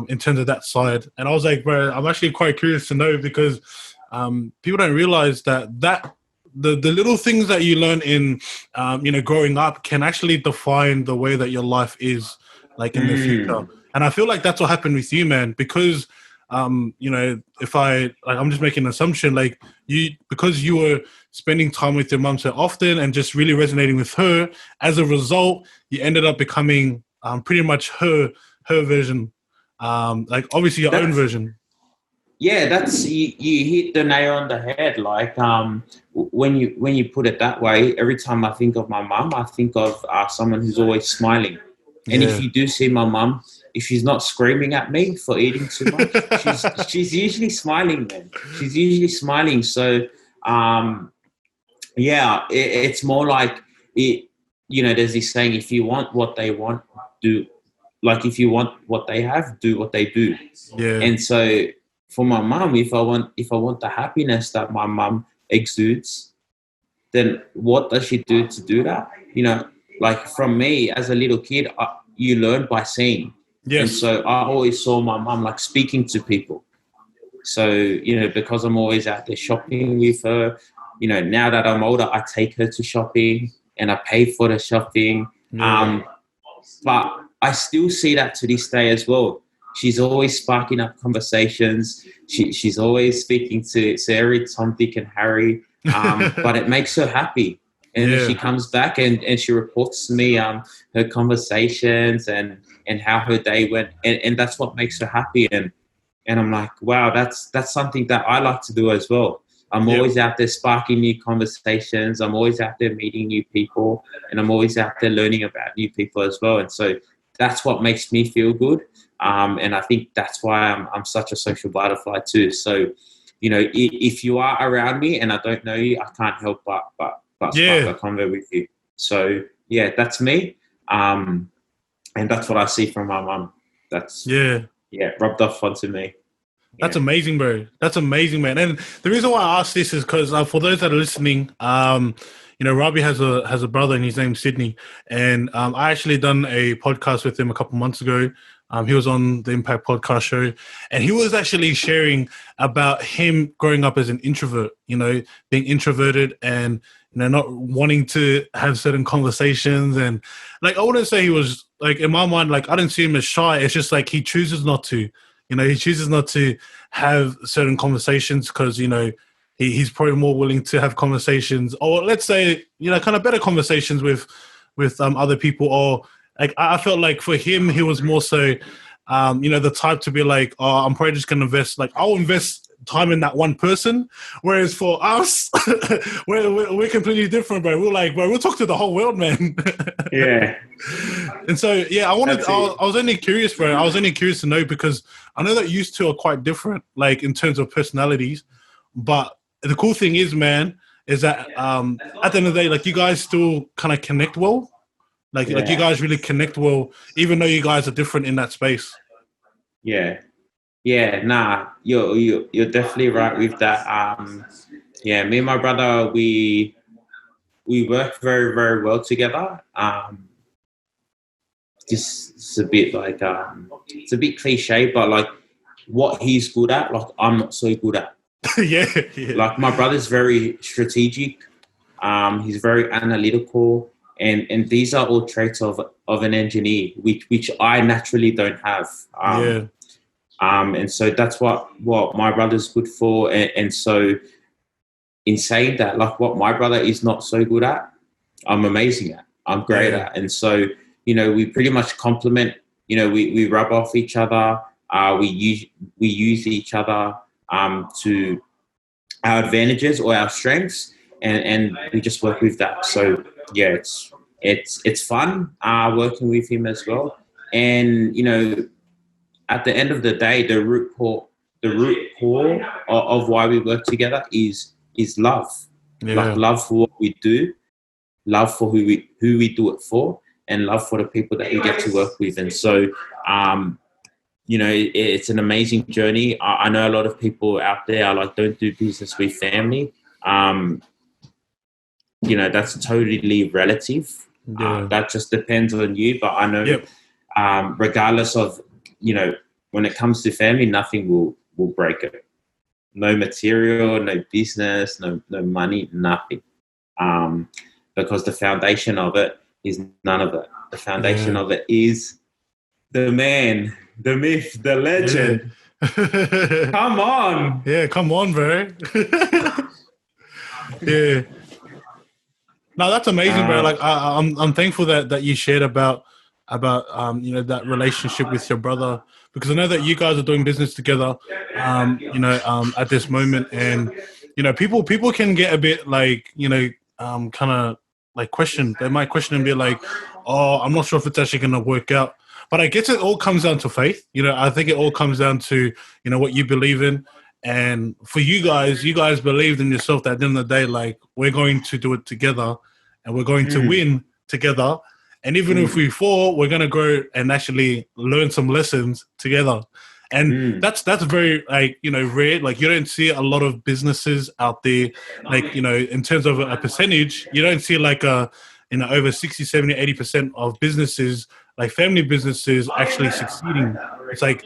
in terms of that side, and I was like, bro, I'm actually quite curious to know, because people don't realize that the little things that you learn in you know, growing up can actually define the way that your life is like in the future. And I feel like that's what happened with you, man, because you know, I'm just making an assumption, like because you were spending time with your mom so often and just really resonating with her, as a result, you ended up becoming pretty much her version, like obviously your own version. Yeah, that's you hit the nail on the head. Like when you put it that way, every time I think of my mum, I think of someone who's always smiling. And if you do see my mum, if she's not screaming at me for eating too much, she's usually smiling, man. She's usually smiling. So it's more like it. You know, there's this saying: if you want what they want, do. Like if you want what they have, do what they do. Yeah. And so for my mum, if I want the happiness that my mum exudes, then what does she do to do that? You know, like from me as a little kid, you learn by seeing. Yes. And so I always saw my mum like speaking to people. So, you know, because I'm always out there shopping with her, you know, now that I'm older, I take her to shopping and I pay for the shopping. But I still see that to this day as well. She's always sparking up conversations. She's always speaking to every Tom, Dick, and Harry. But it makes her happy. And then she comes back and she reports to me her conversations and how her day went. And that's what makes her happy. And I'm like, wow, that's something that I like to do as well. I'm always out there sparking new conversations. I'm always out there meeting new people, and I'm always out there learning about new people as well. And so that's what makes me feel good. And I think that's why I'm such a social butterfly too. So, you know, if you are around me and I don't know you, I can't help but spark a convo with you. So yeah, that's me. And that's what I see from my mum. That's rubbed off onto me. That's amazing, bro. That's amazing, man. And the reason why I asked this is because for those that are listening, you know, Rahby has a brother and his name's Sydney. And I actually done a podcast with him a couple months ago. He was on the Impact Podcast show, and he was actually sharing about him growing up as an introvert, you know, being introverted and, you know, not wanting to have certain conversations. And like, I wouldn't say he was like, in my mind, like, I didn't see him as shy. It's just like he chooses not to. You know, he chooses not to have certain conversations because, you know, he's probably more willing to have conversations, or let's say, you know, kind of better conversations with other people. Or like, I felt like for him, he was more so, you know, the type to be like, oh, I'm probably just going to invest, like, I'll invest time in that one person. Whereas for us, we're completely different, bro. We're like, bro, we'll talk to the whole world, man. Yeah. And so, yeah, I was only curious, bro. I was only curious to know because I know that you two are quite different, like in terms of personalities. But the cool thing is, man, is that at the end of the day, like, you guys still kind of connect well. Like you guys really connect well, even though you guys are different in that space. Yeah. Yeah, nah, you're definitely right with that. Yeah, me and my brother, we work very, very well together. It's a bit like it's a bit cliche, but like what he's good at, like I'm not so good at. yeah. Like my brother's very strategic. He's very analytical, and these are all traits of an engineer, which I naturally don't have. And so that's what my brother's good for. And so in saying that, like what my brother is not so good at, I'm amazing at, I'm great at. And so, you know, we pretty much complement, you know, we rub off each other. We use each other to our advantages or our strengths, and we just work with that. So yeah, it's fun working with him as well. And, you know, at the end of the day, the root core of why we work together is love. Like love for what we do, love for who we do it for, and love for the people that we get to work with. And so, you know, it's an amazing journey. I know a lot of people out there are like, don't do business with family. You know, that's totally relative. That just depends on you. But I know, regardless of, you know, when it comes to family, nothing will break it. No material, no business, no money, nothing. Because the foundation of it is none of it. The foundation of it is the man, the myth, the legend. Come on. Yeah, come on, bro. Yeah. No, that's amazing, bro. Like I'm thankful that you shared about you know, that relationship with your brother, because I know that you guys are doing business together, you know, at this moment. And, you know, people can get a bit like, you know, kind of like question. They might question and be like, oh, I'm not sure if it's actually going to work out. But I guess it all comes down to faith. You know, I think it all comes down to, you know, what you believe in. And for you guys believed in yourself that at the end of the day, like, we're going to do it together and we're going to win together. And even if we fall, we're going to grow and actually learn some lessons together. And that's very, like, you know, rare. Like, you don't see a lot of businesses out there, like, you know, in terms of a percentage, you don't see like you know, over 60, 70, 80% of businesses, like family businesses, actually succeeding. It's like,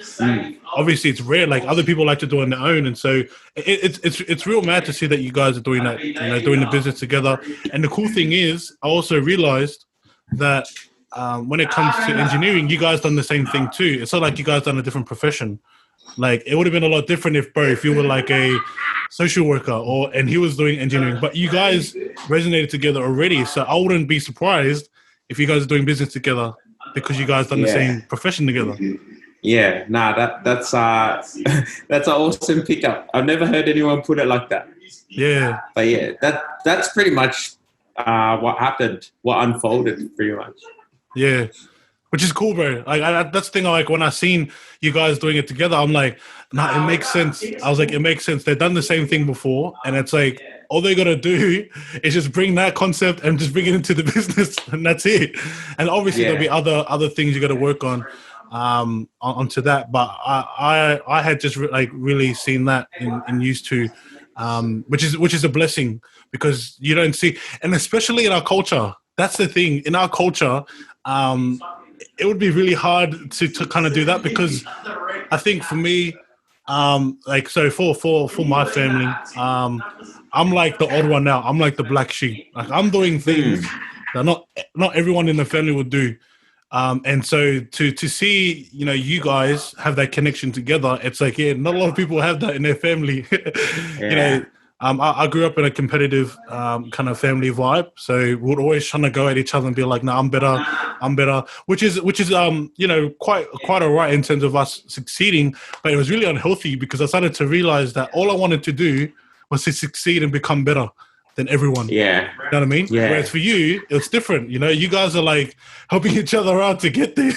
obviously it's rare. Like, other people like to do it on their own. And so it's real mad to see that you guys are doing that, you know, doing the business together. And the cool thing is, I also realized that when it comes to engineering, you guys done the same thing too. It's not like you guys done a different profession. Like, it would have been a lot different if you were like a social worker and he was doing engineering, but you guys resonated together already. So I wouldn't be surprised if you guys are doing business together because you guys done the same profession together. Yeah, nah, that's that's an awesome pickup. I've never heard anyone put it like that. Yeah. But yeah, that's pretty much what happened, what unfolded pretty much. Yeah. Which is cool, bro. Like that's the thing. Like when I seen you guys doing it together, I'm like, nah, it makes sense. I was like, it makes sense. They've done the same thing before, and it's like all they gotta do is just bring that concept and just bring it into the business, and that's it. And obviously there'll be other things you got to work onto that. But I had just really seen that and used to, which is a blessing because you don't see, and especially in our culture. That's the thing in our culture. It would be really hard to kind of do that because I think for me, so for my family, I'm like the odd one now. I'm like the black sheep. Like I'm doing things that not everyone in the family would do. And so to see, you guys have that connection together, it's like, yeah, not a lot of people have that in their family. I grew up in a competitive kind of family vibe, so we'd always trying to go at each other and be like, "No, I'm better," which is quite alright in terms of us succeeding, but it was really unhealthy because I started to realize that all I wanted to do was to succeed and become better than everyone. Yeah, you know what I mean. Yeah. Whereas for you, it's different. You guys are like helping each other out to get there.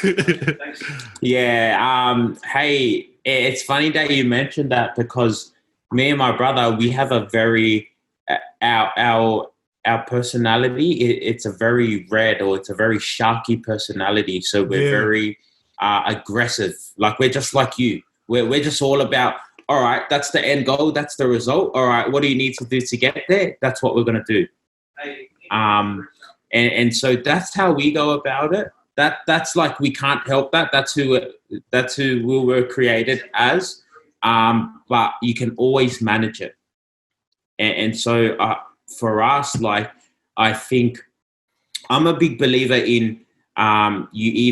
Yeah. Hey, it's funny that you mentioned that because me and my brother, we have a very our personality. It's a very red or it's a very sharky personality. So we're very aggressive. Like we're just like you. We're just all about. All right, that's the end goal. That's the result. All right, what do you need to do to get there? That's what we're gonna do. And so that's how we go about it. That's like we can't help that. That's who we were created as. But you can always manage it. And so for us, like, I think I'm a big believer in you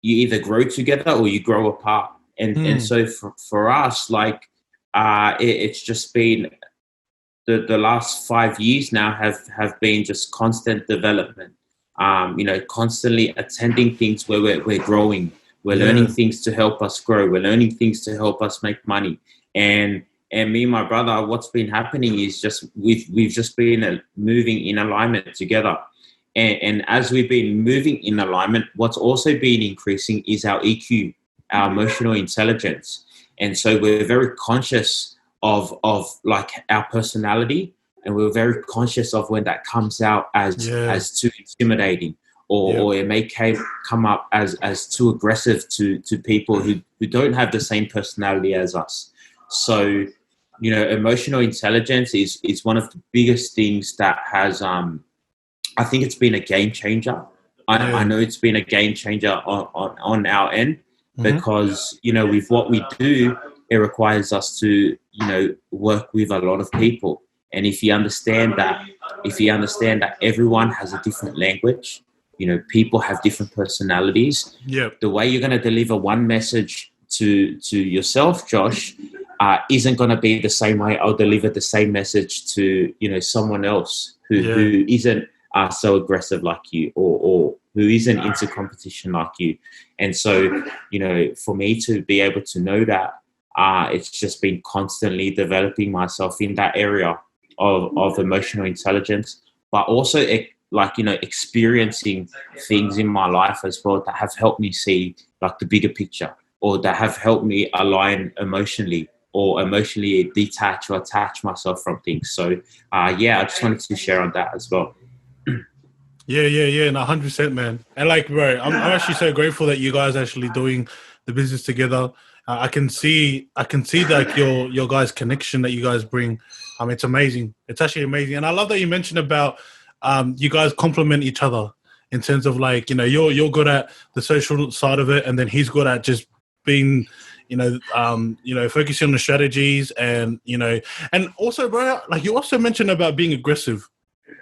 either grow together or you grow apart. And so for us, like, it's just been the last 5 years now have been just constant development. Constantly attending things where we're growing. We're learning things to help us grow. We're learning things to help us make money. And me and my brother, what's been happening is just we've just been moving in alignment together. And as we've been moving in alignment, what's also been increasing is our EQ, our emotional intelligence. And so we're very conscious of like our personality, and we're very conscious of when that comes out as too intimidating. Or it may come up as too aggressive to people who don't have the same personality as us. So, emotional intelligence is one of the biggest things that has, I think it's been a game changer. I know it's been a game changer on our end because, with what we do, it requires us to, work with a lot of people. And if you understand that everyone has a different language, people have different personalities. Yep. The way you're going to deliver one message to yourself, Josh, isn't going to be the same way I'll deliver the same message to, someone else who isn't so aggressive like you or who isn't into competition like you. And so, for me to be able to know that, it's just been constantly developing myself in that area of emotional intelligence, but also experiencing things in my life as well that have helped me see like the bigger picture, or that have helped me align emotionally or emotionally detach or attach myself from things. So I just wanted to share on that as well. Yeah, no, 100%, man. And like, bro, I'm actually so grateful that you guys are actually doing the business together. I can see like your guys' connection that you guys bring. It's amazing. It's actually amazing. And I love that you mentioned about you guys complement each other in terms of like, you're good at the social side of it, and then he's good at just being, focusing on the strategies and also, bro, like you also mentioned about being aggressive,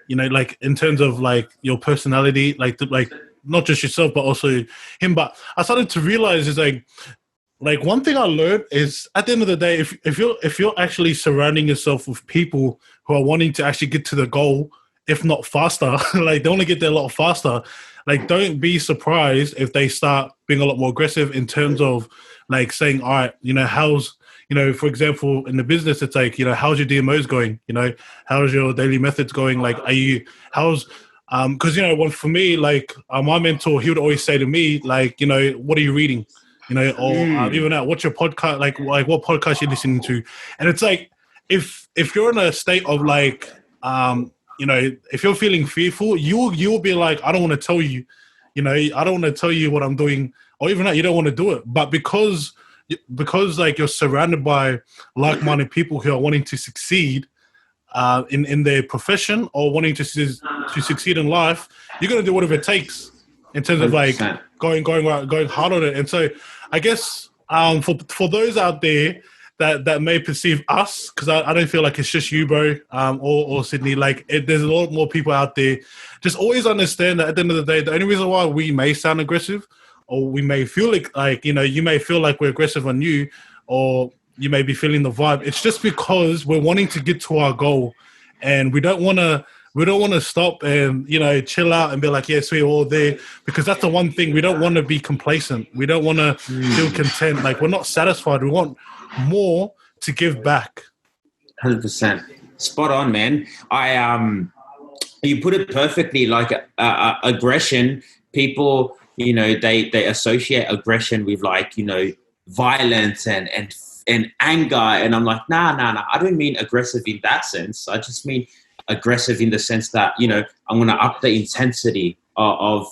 like in terms of like your personality, like not just yourself, but also him. But I started to realize is like one thing I learned is at the end of the day, if you're actually surrounding yourself with people who are wanting to actually get to the goal, if not faster, like they want to get there a lot faster, like don't be surprised if they start being a lot more aggressive in terms of like saying, all right, how's for example, in the business, it's like, how's your DMOs going? How's your daily methods going? Like, because, for me, like, my mentor, he would always say to me, like, what are you reading? Or even that, what's your podcast? Like what podcast you're listening to? And it's like, if you're in a state of like, if you're feeling fearful, you'll be like, I don't want to tell you, I don't want to tell you what I'm doing, or even that you don't want to do it. But because like you're surrounded by like-minded people who are wanting to succeed in their profession or wanting to succeed in life, you're going to do whatever it takes in terms of like 100%. going hard on it. And so I guess for those out there that may perceive us, because I don't feel like it's just you, bro, or Sydney, like there's a lot more people out there. Just always understand that at the end of the day, the only reason why we may sound aggressive, or we may feel like you may feel like we're aggressive on you, or you may be feeling the vibe, it's just because we're wanting to get to our goal, and we don't want to stop and chill out and be like, yes, we're all there, because that's the one thing. We don't want to be complacent. We don't want to feel content. Like, we're not satisfied. We want more to give back. 100%. Spot on, man. You put it perfectly. Like aggression, people, they associate aggression with like, violence and anger. And I'm like, nah. I don't mean aggressive in that sense. I just mean aggressive in the sense that, I'm going to up the intensity of,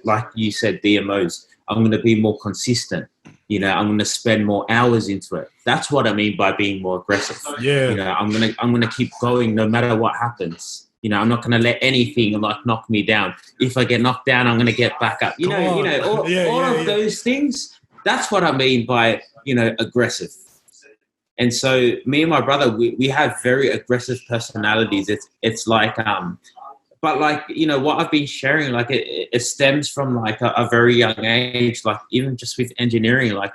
like you said, DMOs. I'm going to be more consistent. I'm going to spend more hours into it. That's what I mean by being more aggressive. Yeah. I'm going to keep going no matter what happens. I'm not going to let anything like knock me down. If I get knocked down, I'm going to get back up. All of those things. That's what I mean by, aggressive. And so me and my brother, we have very aggressive personalities. It's like, but like, what I've been sharing, like it stems from like a very young age, like even just with engineering, like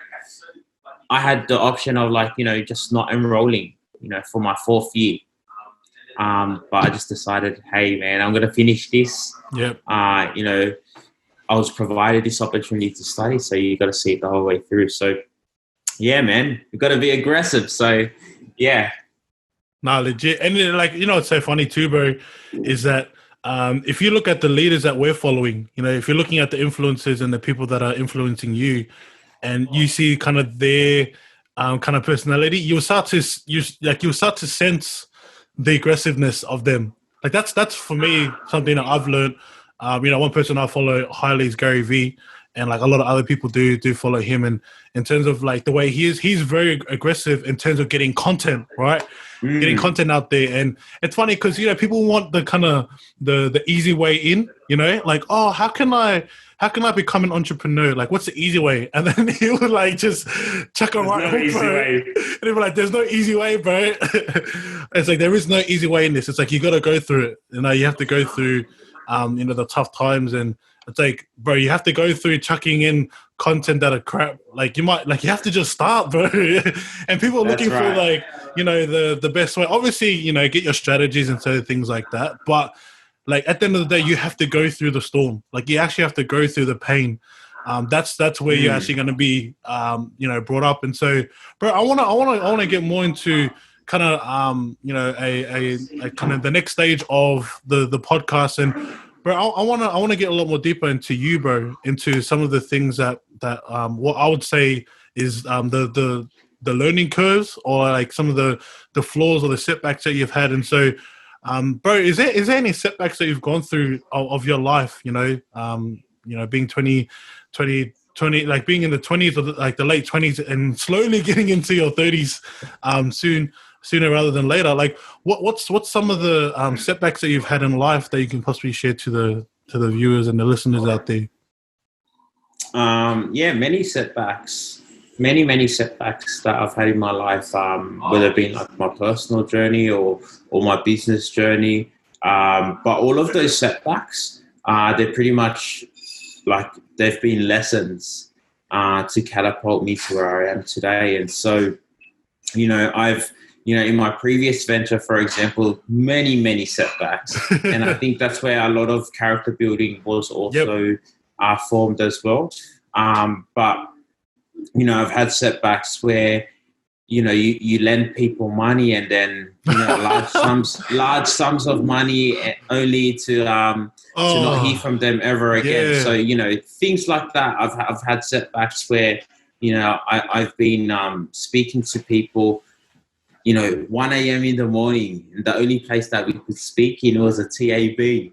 I had the option of like, just not enrolling, for my 4th year. But I just decided, hey man, I'm going to finish this. Yep. I was provided this opportunity to study, so you got to see it the whole way through. So yeah, man, you've got to be aggressive. So yeah. Nah, legit. And then, like, what's so funny too, bro, is that if you look at the leaders that we're following, if you're looking at the influencers and the people that are influencing you, and you see kind of their kind of personality, you'll start to sense the aggressiveness of them. Like that's for me something that I've learned. One person I follow highly is Gary Vee, and like a lot of other people do follow him. And in terms of like the way he is, he's very aggressive in terms of getting content, right? Getting content out there. And it's funny because, people want the kind of the easy way in, like, oh, how can I become an entrepreneur? Like, what's the easy way? And then he would like just chuck a right hook, bro. And he'd be like, there's no easy way, bro. It's like, there is no easy way in this. It's like, you got to go through it. You have to go through, the tough times. And it's like, bro, you have to go through chucking in content that are crap. Like, you have to just start, bro. And people are looking for like, the best way. Obviously, get your strategies and so things like that. But like at the end of the day, you have to go through the storm. Like, you actually have to go through the pain. That's where you're actually going to be, brought up. And so, bro, I want to get more into kind of, a kind of the next stage of the podcast. And bro, I want to get a lot more deeper into you, bro, into some of the things that what I would say is the learning curves, or like some of the flaws or the setbacks that you've had. And so, bro, is there any setbacks that you've gone through of your life? Being 20, like being in the 20s or like the late 20s, and slowly getting into your 30s, sooner rather than later. Like, what's some of the setbacks that you've had in life that you can possibly share to the viewers and the listeners out there? Many setbacks. Many setbacks that I've had in my life, whether it be like my personal journey or my business journey. But all of those setbacks, they're pretty much like they've been lessons to catapult me to where I am today. And so, I've, in my previous venture, for example, many setbacks. And I think that's where a lot of character building was also formed as well. But I've had setbacks where you lend people money, and then large sums of money, only to not hear from them ever again. Yeah. So things like that. I've had setbacks where I've been speaking to people 1 a.m. in the morning, and the only place that we could speak in was a TAB.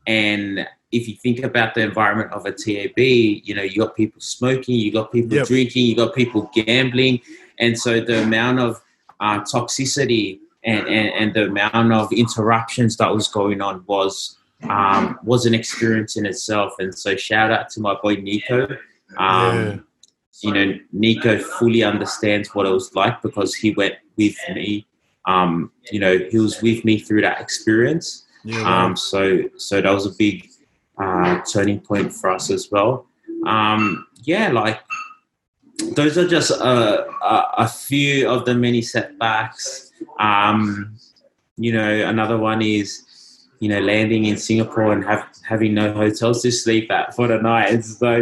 And if you think about the environment of a TAB, you got people smoking, you got people drinking, you got people gambling. And so the amount of toxicity and the amount of interruptions that was going on was an experience in itself. And so shout out to my boy Nico. Nico fully understands what it was like, because he went with me. He was with me through that experience. So that was a big turning point for us as well. Those are just a few of the many setbacks. Another one is landing in Singapore and having no hotels to sleep at for the night. And so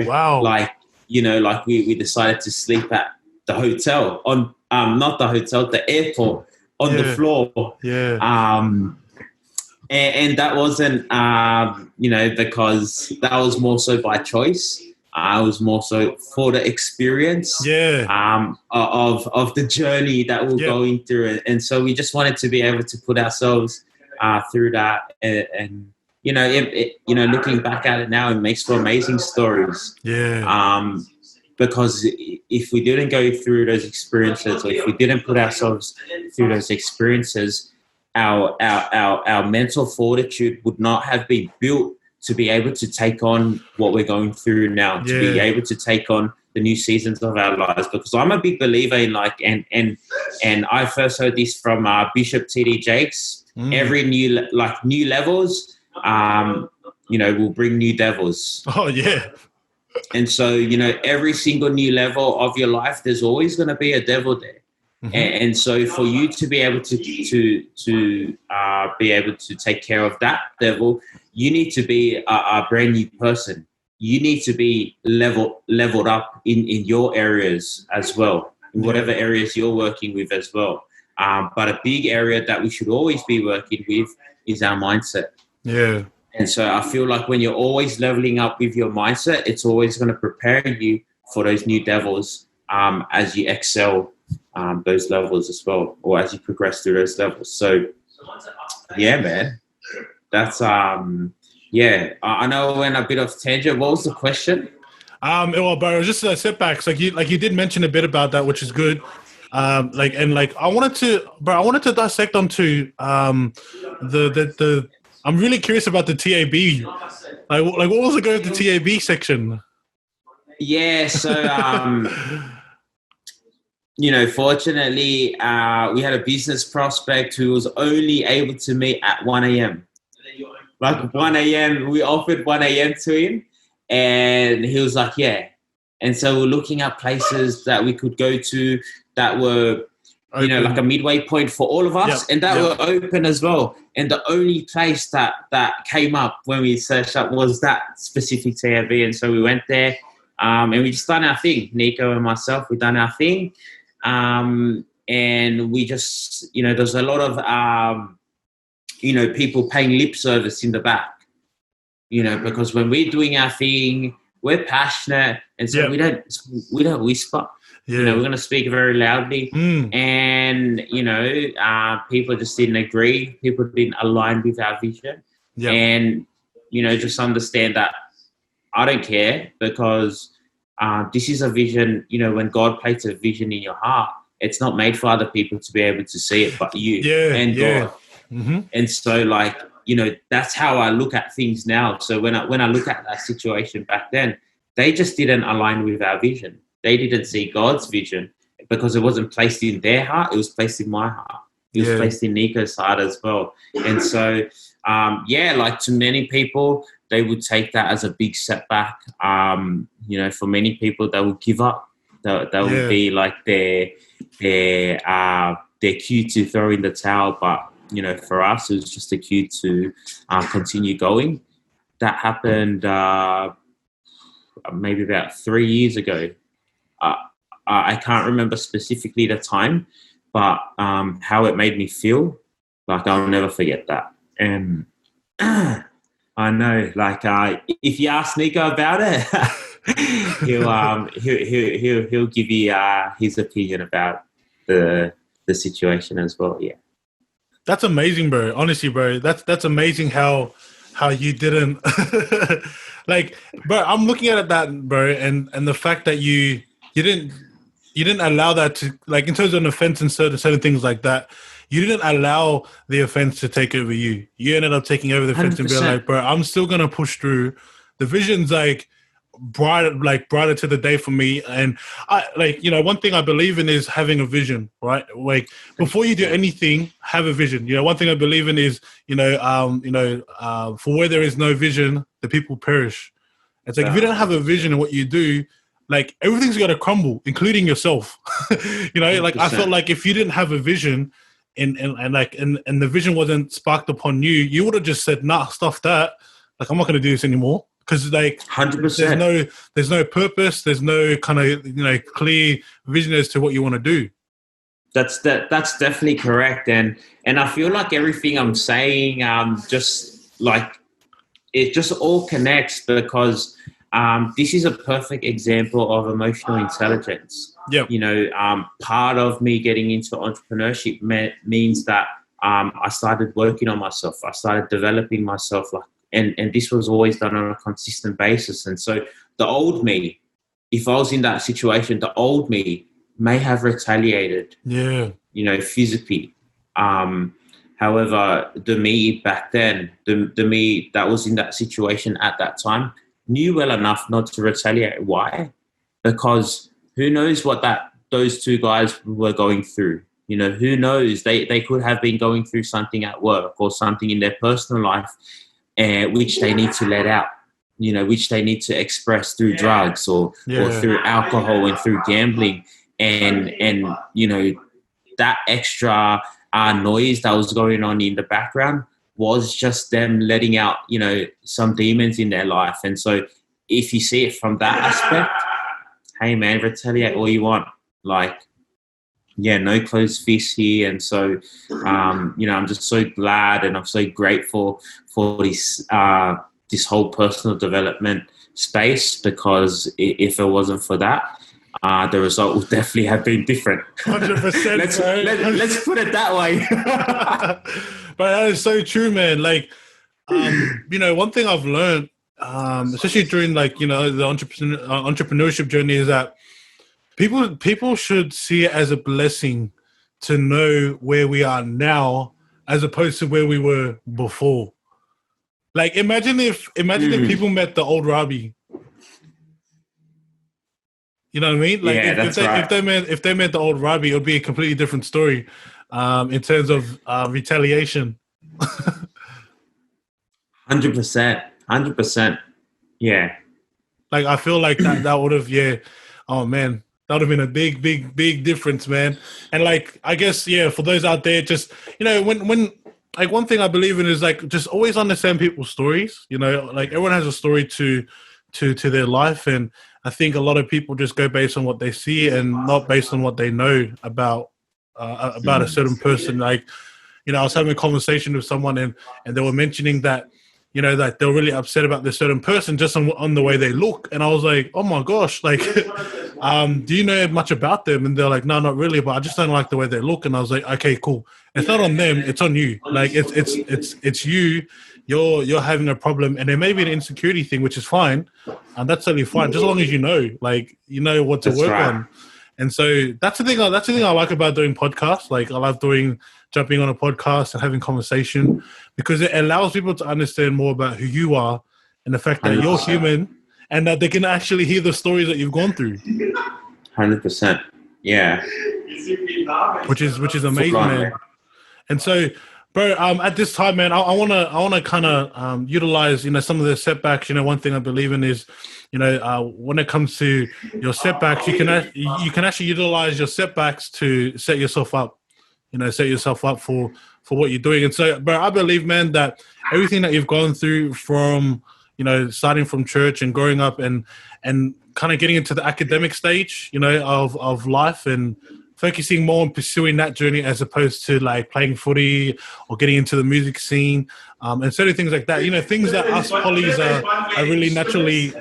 we decided to sleep at the hotel on not the hotel, the airport, on the floor. And that wasn't because that was more so by choice. I was more so for the experience of the journey that we're going through. And so we just wanted to be able to put ourselves through that. And looking back at it now, it makes for amazing stories. Because if we didn't go through those experiences, or if we didn't put ourselves through those experiences, our mental fortitude would not have been built to be able to take on what we're going through now, to be able to take on the new seasons of our lives. Because I'm a big believer in and I first heard this from Bishop T.D. Jakes. Every new levels, will bring new devils. Oh yeah. And so every single new level of your life, there's always going to be a devil there. And so for you to be able to be able to take care of that devil, you need to be a brand new person. You need to be leveled up in your areas as well, in whatever areas you're working with as well. But a big area that we should always be working with is our mindset. Yeah. And so I feel like when you're always leveling up with your mindset, it's always going to prepare you for those new devils as you excel those levels as well, or as you progress through those levels. So, man, that's I know I went a bit of tangent. What was the question? But it was just setbacks. Like you did mention a bit about that, which is good. I wanted to dissect onto the. I'm really curious about the TAB. Like what was the go of the TAB section? Yeah, so fortunately, we had a business prospect who was only able to meet at 1 a.m. Like 1 a.m., we offered 1 a.m. to him, and he was like, yeah. And so we're looking at places that we could go to that were, open. Like a midway point for all of us, and that were open as well. And the only place that came up when we searched up was that specific TAB. And so we went there, and we just done our thing. Nico and myself, we done our thing. And we just, there's a lot of, people paying lip service in the back, because when we're doing our thing, we're passionate. And so we don't whisper. We're going to speak very loudly. And, people just didn't agree. People didn't align with our vision. And, just understand that I don't care, because this is a vision. When God places a vision in your heart, it's not made for other people to be able to see it, but you and God. And so, that's how I look at things now. So when I look at that situation back then, they just didn't align with our vision. They didn't see God's vision, because it wasn't placed in their heart. It was placed in my heart. It was placed in Nico's heart as well. And so, to many people, they would take that as a big setback. For many people, they would give up. That would be like their cue to throw in the towel. But, for us, it was just a cue to continue going. That happened maybe about 3 years ago. I can't remember specifically the time, but how it made me feel, like I'll never forget that. And I know, like if you ask Nico about it, he'll give you his opinion about the situation as well. Yeah, that's amazing, bro. Honestly, bro, that's amazing how you didn't like, bro. I'm looking at it that, bro, and the fact that you didn't allow that to, like, in terms of an offense and certain things like that. You didn't allow the offense to take over you. You ended up taking over the offense and being like, bro, I'm still gonna push through. The vision's like brighter to the day for me. And I, like, one thing I believe in is having a vision, right? Like, before you do anything, have a vision. One thing I believe in is, for where there is no vision, the people perish. It's like, if you don't have a vision in what you do, like, everything's going to crumble, including yourself. Like, I felt like if you didn't have a vision and the vision wasn't sparked upon you, you would have just said, nah, stuff that. Like, I'm not going to do this anymore. Because, like, 100%. There's no purpose. There's no kind of, clear vision as to what you want to do. That's definitely correct. And I feel like everything I'm saying, just like, it just all connects, because this is a perfect example of emotional intelligence. Yeah. Part of me getting into entrepreneurship means that I started working on myself. I started developing myself, and this was always done on a consistent basis. And so the old me, if I was in that situation, the old me may have retaliated. Yeah. Physically. However, the me back then, the me that was in that situation at that time, knew well enough not to retaliate. Why? Because who knows what those two guys were going through? Who knows? They could have been going through something at work or something in their personal life, which they need to let out. Which they need to express through drugs or through alcohol and through gambling, and that extra noise that was going on in the background was just them letting out, some demons in their life. And so if you see it from that aspect, hey man, retaliate all you want. Like, no closed fists here. And so, I'm just so glad and I'm so grateful for this whole personal development space, because if it wasn't for that, the result would definitely have been different. 100%. Let's put it that way. But that is so true, man. Like, one thing I've learned, especially during, like, the entrepreneurship journey, is that people should see it as a blessing to know where we are now as opposed to where we were before. Like, imagine if people met the old Rahby. You know what I mean? Like, if they met the old Rahby, it would be a completely different story in terms of retaliation. 100%. Yeah. Like, I feel like that would have, oh man, that would have been a big difference, man. And, like, I guess, for those out there, just, when like, one thing I believe in is, like, just always understand people's stories. Like, everyone has a story to their life, and I think a lot of people just go based on what they see and not based on what they know about a certain person. Like, I was having a conversation with someone, and they were mentioning that, that they're really upset about this certain person just on the way they look. And I was like, oh my gosh, like, do you know much about them? And they're like, no, not really, but I just don't like the way they look. And I was like, okay, cool. It's not on them, it's on you. Like, it's you. You're having a problem, and there may be an insecurity thing, which is fine, and that's totally fine, just as long as like, what to work on. And so that's the thing I like about doing podcasts. Like, I love jumping on a podcast and having conversation, because it allows people to understand more about who you are and the fact that 100%. You're human, and that they can actually hear the stories that you've gone through. 100%. Yeah. Which is amazing, man. And so, bro, at this time, man, I wanna kind of utilize, some of the setbacks. One thing I believe in is, when it comes to your setbacks, you can actually utilize your setbacks to set yourself up. Set yourself up for what you're doing. And so, bro, I believe, man, that everything that you've gone through from starting from church and growing up and kind of getting into the academic stage, of life, and focusing more on pursuing that journey as opposed to like playing footy or getting into the music scene, and certain things like that. Things that us polys are really naturally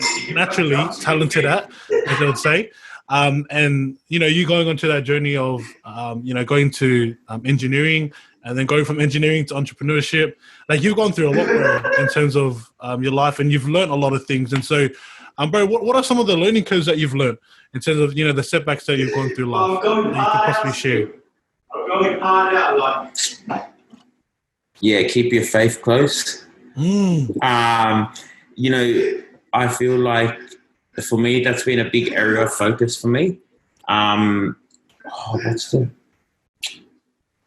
talented at, as I would say. And you going onto that journey of going to engineering, and then going from engineering to entrepreneurship. Like, you've gone through a lot, bro, in terms of your life, and you've learned a lot of things. And so, bro, what are some of the learning curves that you've learned in terms of the setbacks that you've gone through life that you could possibly share? Yeah, keep your faith close. I feel like for me that's been a big area of focus for me.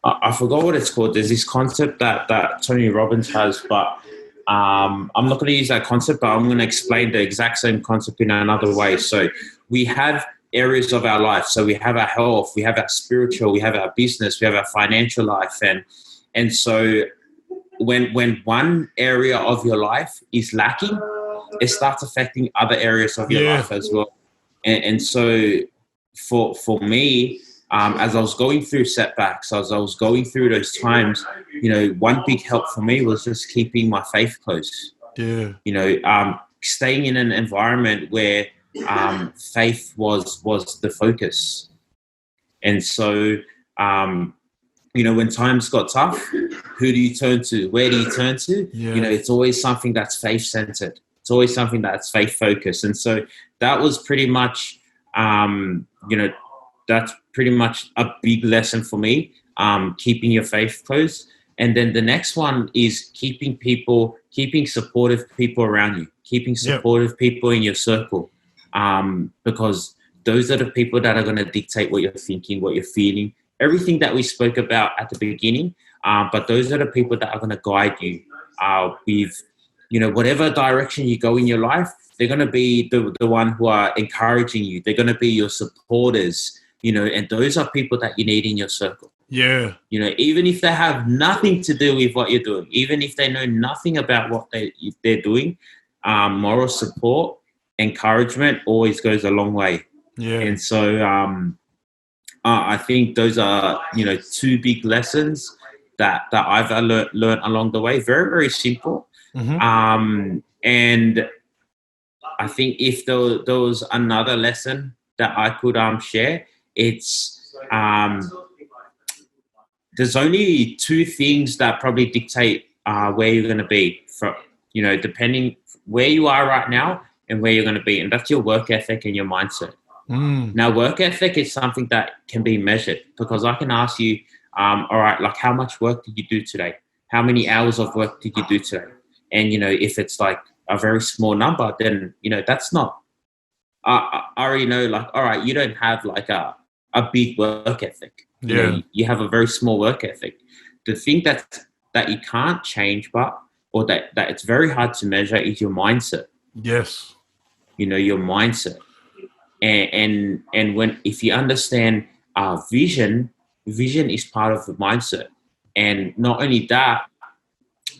I forgot what it's called. There's this concept that Tony Robbins has, but I'm not going to use that concept, but I'm going to explain the exact same concept in another way. So we have areas of our life. So we have our health, we have our spiritual, we have our business, we have our financial life. And so when one area of your life is lacking, it starts affecting other areas of your life as well. And so for me, as I was going through setbacks, as I was going through those times, one big help for me was just keeping my faith close. Yeah. Staying in an environment where faith was the focus. And so, when times got tough, who do you turn to? Where do you turn to? Yeah. It's always something that's faith-centered. It's always something that's faith-focused. And so that was pretty much, that's pretty much a big lesson for me, keeping your faith close. And then the next one is keeping supportive people around you, keeping supportive people in your circle, because those are the people that are going to dictate what you're thinking, what you're feeling, everything that we spoke about at the beginning. But those are the people that are going to guide you with, whatever direction you go in your life. They're going to be the one who are encouraging you. They're going to be your supporters. And those are people that you need in your circle. Yeah. Even if they have nothing to do with what you're doing, even if they know nothing about what they're doing, moral support, encouragement always goes a long way. Yeah. And so I think those are, two big lessons that I've learned along the way. Very, very simple. Mm-hmm. And I think if there was another lesson that I could share, it's there's only two things that probably dictate where you're going to be, from depending where you are right now and where you're going to be, and that's your work ethic and your mindset. Now, work ethic is something that can be measured, because I can ask you, all right, like, how much work did you do today? How many hours of work did you do today? And if it's like a very small number, then that's not. I already know, like, all right, you don't have like a big work ethic. You have a very small work ethic. The thing that you can't change, or that it's very hard to measure, is your mindset. Yes. Your mindset. And if you understand vision is part of the mindset. And not only that,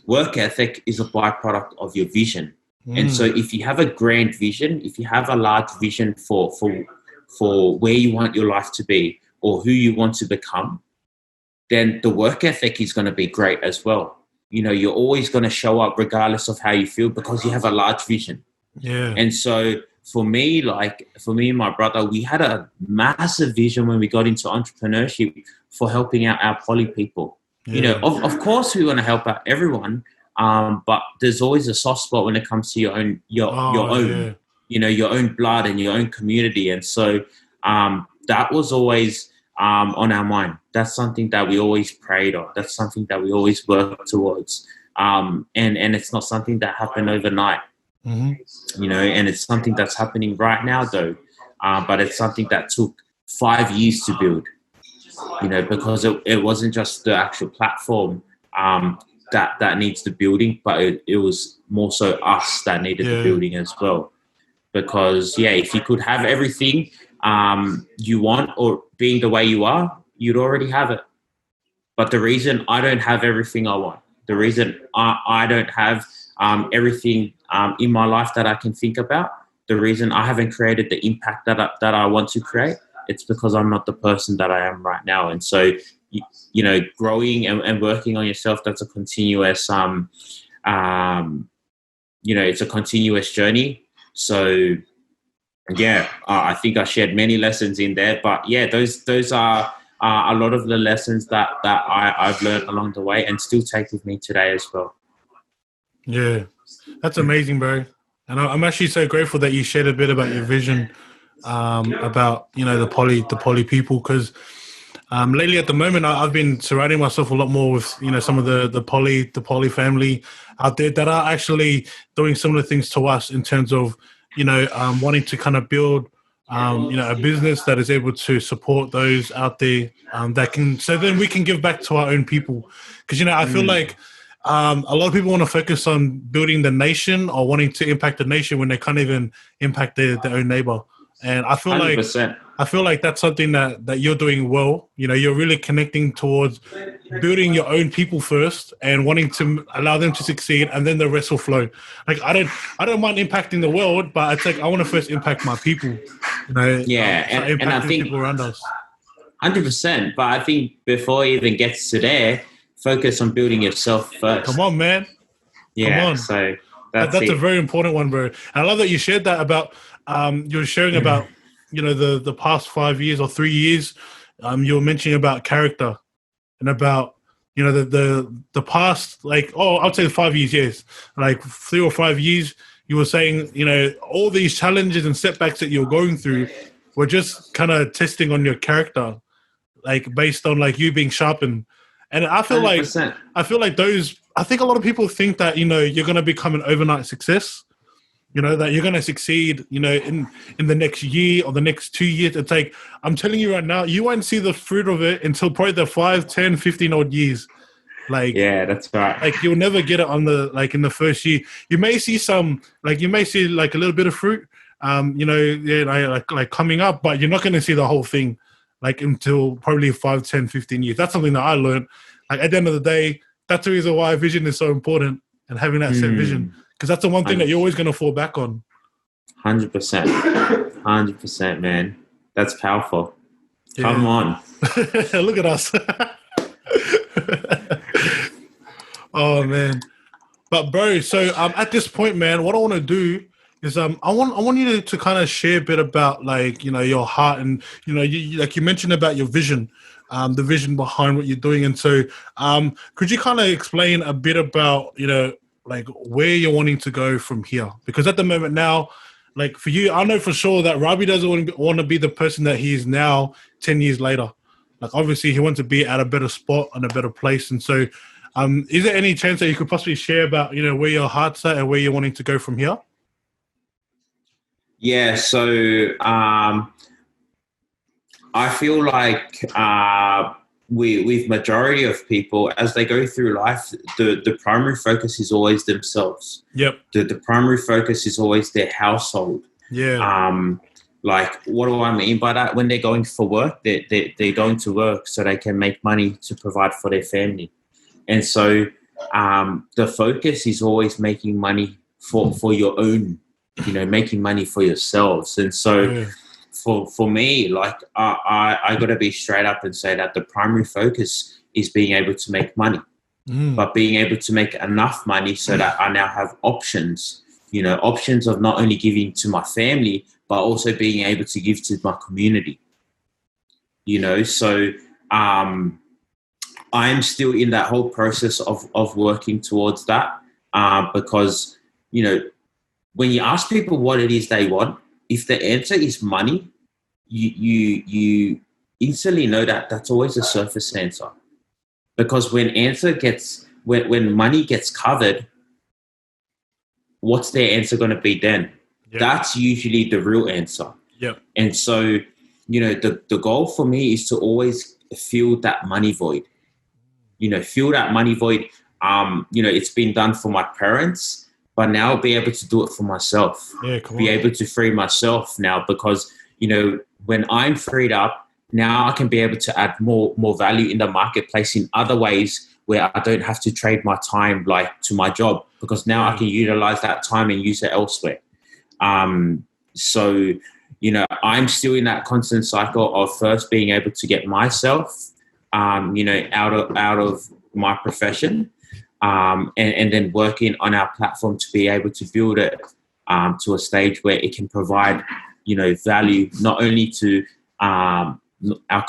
work ethic is a byproduct of your vision. And so if you have a grand vision, if you have a large vision for where you want your life to be or who you want to become, then the work ethic is going to be great as well. You're always going to show up regardless of how you feel, because you have a large vision. Yeah. And so for me and my brother, we had a massive vision when we got into entrepreneurship for helping out our poly people. Yeah. Of course we want to help out everyone, but there's always a soft spot when it comes to your own, your own, your own blood and your own community. And so that was always on our mind. That's something that we always prayed on. That's something that we always worked towards. And it's not something that happened overnight. Mm-hmm. And it's something that's happening right now, though. But it's something that took 5 years to build, because it wasn't just the actual platform that needs the building, but it was more so us that needed the building as well. Because, if you could have everything you want, or being the way you are, you'd already have it. But the reason I don't have everything I want, the reason I don't have everything in my life that I can think about, the reason I haven't created the impact that I want to create, it's because I'm not the person that I am right now. And so, growing and working on yourself, that's a continuous, it's a continuous journey. So, I think I shared many lessons in there, but those are a lot of the lessons that I've learned along the way and still take with me today as well. Yeah, that's amazing, bro. And I'm actually so grateful that you shared a bit about your vision about the poly people, because lately at the moment I've been surrounding myself a lot more with some of the poly family out there that are actually doing similar things to us in terms of wanting to kind of build a business that is able to support those out there that can, so then we can give back to our own people, because I feel like a lot of people want to focus on building the nation or wanting to impact the nation when they can't even impact their own neighbor. And I feel 100%. like that's something that you're doing well. You're really connecting towards building your own people first and wanting to allow them to succeed, and then the rest will flow. Like I don't mind impacting the world, but it's like I want to first impact my people. And I think people around us. 100%. But I think before it even gets to there, focus on building yourself first. Come on, man. Yeah. Come on. So that's a very important one, bro. And I love that you shared that about you were sharing about the past 5 years or 3 years. You were mentioning about character and about the past, like I'd say 5 years, yes, like 3 or 5 years. You were saying all these challenges and setbacks that you're going through were just kind of testing on your character, like based on like you being sharpened. And I feel 100%. those. I think a lot of people think that you're going to become an overnight success. That you're going to succeed, in the next year or the next 2 years. It's like, I'm telling you right now, you won't see the fruit of it until probably the 5, 10, 15 odd years. Like, yeah, that's right. Like you'll never get it in the first year. You may see like a little bit of fruit, like coming up, but you're not going to see the whole thing like until probably 5, 10, 15 years. That's something that I learned. Like at the end of the day, that's the reason why vision is so important, and having that set vision. Because that's the one thing that you're always going to fall back on. 100%. 100%, man. That's powerful. Yeah. Come on. Look at us. Oh, man. But, bro, so at this point, man, what I want to do is I want you to kind of share a bit about, like, your heart and, like you mentioned about your vision, the vision behind what you're doing. And so could you kind of explain a bit about, like where you're wanting to go from here? Because at the moment now, like for you, I know for sure that Rahby doesn't want to be the person that he is now 10 years later. Like obviously he wants to be at a better spot and a better place. And so is there any chance that you could possibly share about, where your heart's at and where you're wanting to go from here? Yeah. So I feel like with majority of people, as they go through life, the primary focus is always themselves. Yep. The primary focus is always their household. Yeah. Like, what do I mean by that? When they're going for work, they're going to work so they can make money to provide for their family. And so the focus is always making money for your own, making money for yourselves. And so for me, like I got to be straight up and say that the primary focus is being able to make money, but being able to make enough money so that I now have options, options of not only giving to my family, but also being able to give to my community, So I'm still in that whole process of working towards that because, when you ask people what it is they want, if the answer is money, you instantly know that that's always a surface answer. Because when money gets covered, what's their answer going to be then? Yep. That's usually the real answer. Yep. And so, the goal for me is to always fill that money void. Fill that money void. It's been done for my parents, but now I'll be able to do it for myself. Yeah, able to free myself now because, when I'm freed up, now I can be able to add more value in the marketplace in other ways where I don't have to trade my time like to my job, because now I can utilize that time and use it elsewhere. So, you know, I'm still in that constant cycle of first being able to get myself, you know, out of my profession, and then working on our platform to be able to build it to a stage where it can provide, you know, value not only to our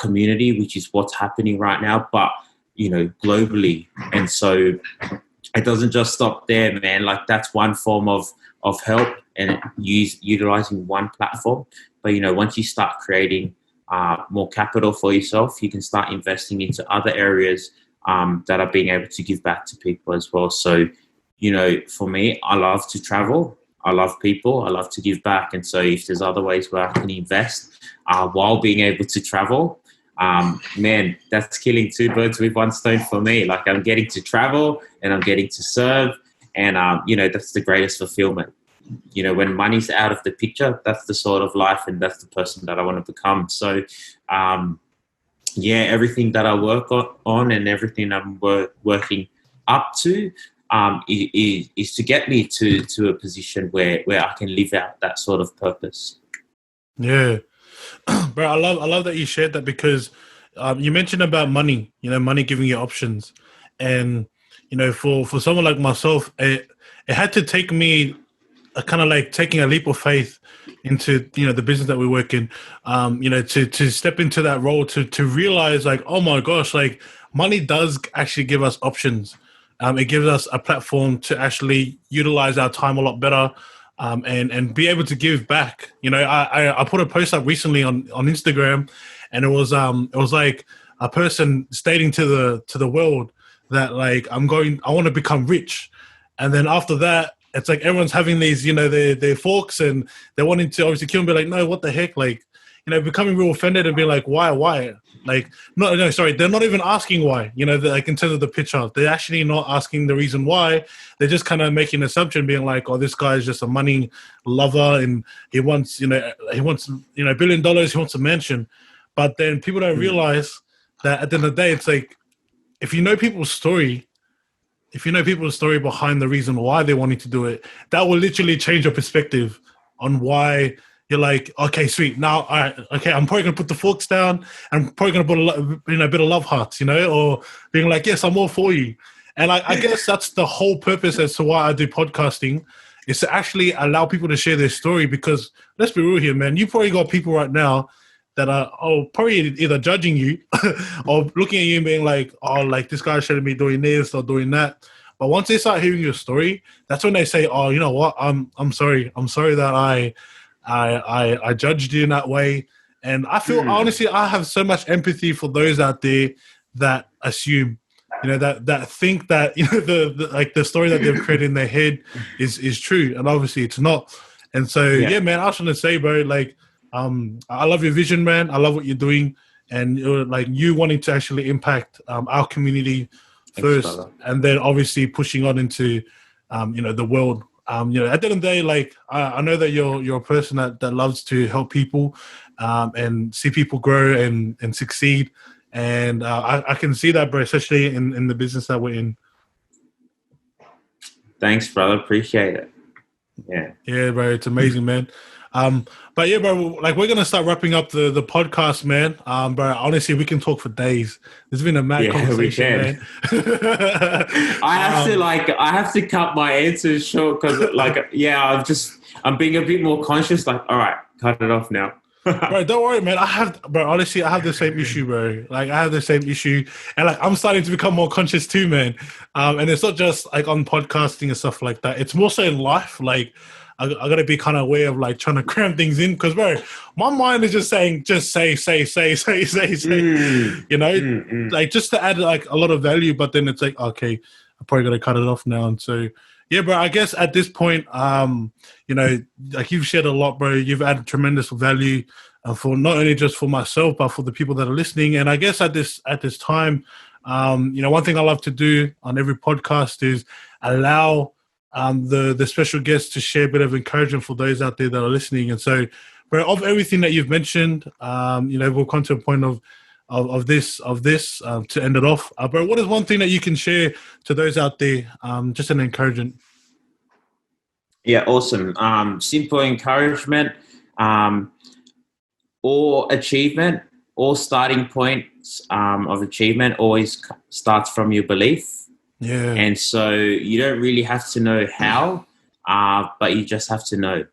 community, which is what's happening right now, but, you know, globally. And so it doesn't just stop there, man. Like, that's one form of help and utilizing one platform. But, you know, once you start creating more capital for yourself, you can start investing into other areas that are being able to give back to people as well. So, you know, for me, I love to travel. I love people. I love to give back. And so if there's other ways where I can invest while being able to travel, man, that's killing two birds with one stone for me. Like, I'm getting to travel and I'm getting to serve. And, you know, that's the greatest fulfillment. You know, when money's out of the picture, that's the sort of life and that's the person that I want to become. So, yeah, everything that I work on and everything I'm working up to is to get me to a position where I can live out that sort of purpose. Yeah. Bro, I love that you shared that, because you mentioned about money, you know, money giving you options. And, you know, for someone like myself, it had to take me kind of like taking a leap of faith into, you know, the business that we work in, you know, to step into that role, to realize, like, oh my gosh, like, money does actually give us options. It gives us a platform to actually utilize our time a lot better, and be able to give back. You know, I put a post up recently on Instagram, and it was like a person stating to the world that, like, I want to become rich. And then after that, it's like everyone's having these, you know, their forks, and they're wanting to obviously kill and be like, no, what the heck? Like, you know, becoming real offended and being like, why? Like, no, sorry, they're not even asking why, you know, like, in terms of the picture. They're actually not asking the reason why. They're just kind of making an assumption, being like, oh, this guy is just a money lover and he wants, you know, $1 billion, he wants a mansion. But then people don't realize that at the end of the day, it's like, if you know people's story behind the reason why they wanted to do it, that will literally change your perspective on why you're like, okay, sweet. Now, all right, okay, I'm probably going to put the forks down. I'm probably going to put a bit of love hearts, you know, or being like, yes, I'm all for you. And I guess that's the whole purpose as to why I do podcasting, is to actually allow people to share their story. Because let's be real here, man, you probably got people right now that are probably either judging you or looking at you and being like, oh, like, this guy shouldn't be doing this or doing that. But once they start hearing your story, that's when they say, oh, you know what? I'm sorry. I'm sorry that I judged you in that way. And I feel, honestly, I have so much empathy for those out there that assume, you know, that think that, you know, the story that they've created in their head is true. And obviously it's not. And so, yeah man, I was going to say, bro, like, I love your vision, man. I love what you're doing, and like, you wanting to actually impact our community first. Thanks, and then obviously pushing on into you know, the world. You know, at the end of the day, like, I know that you're a person that loves to help people and see people grow and succeed, and I can see that, bro, especially in the business that we're in. Thanks, brother. Appreciate it. Yeah, bro, it's amazing, man. But yeah, bro, like, we're gonna start wrapping up the podcast, man. Bro, honestly, we can talk for days. There's been a mad conversation, man. I have to cut my answers short because, like, I'm being a bit more conscious. Like, all right, cut it off now. Bro, don't worry, man. Honestly, I have the same issue, bro. Like, I have the same issue, and like, I'm starting to become more conscious too, man. And it's not just like on podcasting and stuff like that. It's more so in life, like. I gotta be kind of aware of, like, trying to cram things in, because, bro, my mind is just saying, just say, you know, like, just to add, like, a lot of value. But then it's like, okay, I probably gotta cut it off now. And so, yeah, bro, I guess at this point, you know, like, you've shared a lot, bro. You've added tremendous value for not only just for myself, but for the people that are listening. And I guess at this time, you know, one thing I love to do on every podcast is allow the special guests to share a bit of encouragement for those out there that are listening. And so, bro, of everything that you've mentioned, you know, we'll come to a point of of this to end it off. Bro, what is one thing that you can share to those out there? Just an encouragement. Yeah, awesome. Simple encouragement, or achievement, or starting points of achievement always starts from your belief. Yeah. And so you don't really have to know how, but you just have to know.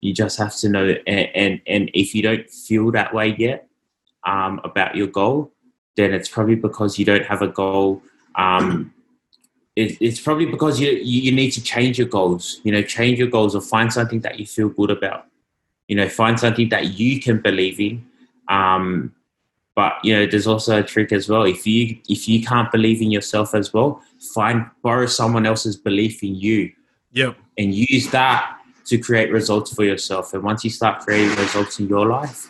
You just have to know. And if you don't feel that way yet about your goal, then it's probably because you don't have a goal. It's probably because you need to change your goals. Change your goals, or find something that you feel good about. Find something that you can believe in. But there's also a trick as well. If you can't believe in yourself as well, borrow someone else's belief in you. Yep. And use that to create results for yourself. And once you start creating results in your life,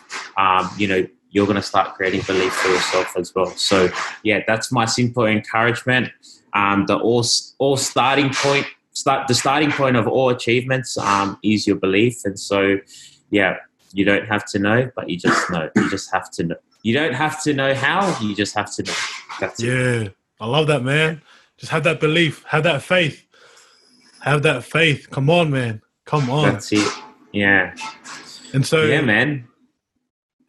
you're going to start creating belief for yourself as well. So yeah, that's my simple encouragement. The starting point of all achievements is your belief. And so yeah, you don't have to know, but you just know. You just have to know. You don't have to know how, you just have to know. That's it. Yeah, I love that, man. Just have that belief, have that faith. Have that faith. Come on, man. Come on. That's it. Yeah. And so, yeah, man.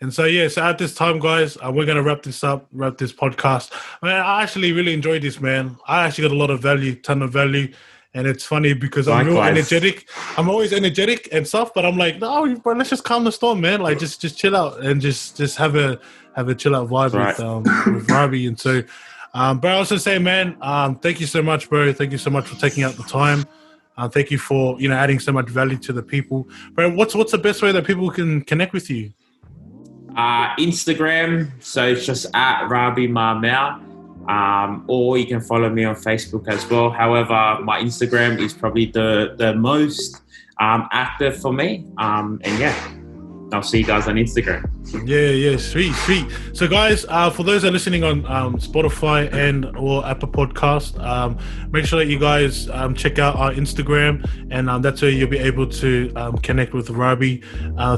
And so, so at this time, guys, we're going to wrap this podcast. Man, I actually really enjoyed this, man. I actually got a lot of value, ton of value. And it's funny because I'm real energetic. I'm always energetic and stuff, but I'm like, no, bro, let's just calm the storm, man. Like, just chill out and just have a chill out vibe with Rahby. And so, bro, I was just saying, man, thank you so much, bro. Thank you so much for taking out the time. Thank you for adding so much value to the people, bro. What's the best way that people can connect with you? Instagram, so it's just at Rahby Mamea, or you can follow me on Facebook as well. However, my Instagram is probably the most active for me. And yeah, I'll see you guys on Instagram. Yeah, sweet. So guys, for those that are listening on Spotify and or Apple Podcast, make sure that you guys check out our Instagram, and that's where you'll be able to connect with Rahby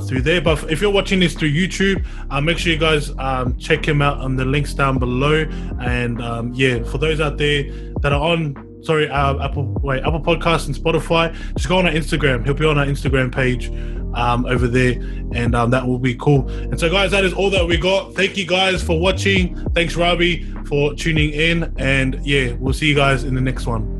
through there. But if you're watching this through YouTube, make sure you guys check him out on the links down below. And for those out there that are on Apple Podcasts and Spotify, just go on our Instagram. He'll be on our Instagram page over there, and that will be cool. And so guys, that is all that we got. Thank you guys for watching. Thanks Rahby for tuning in, and we'll see you guys in the next one.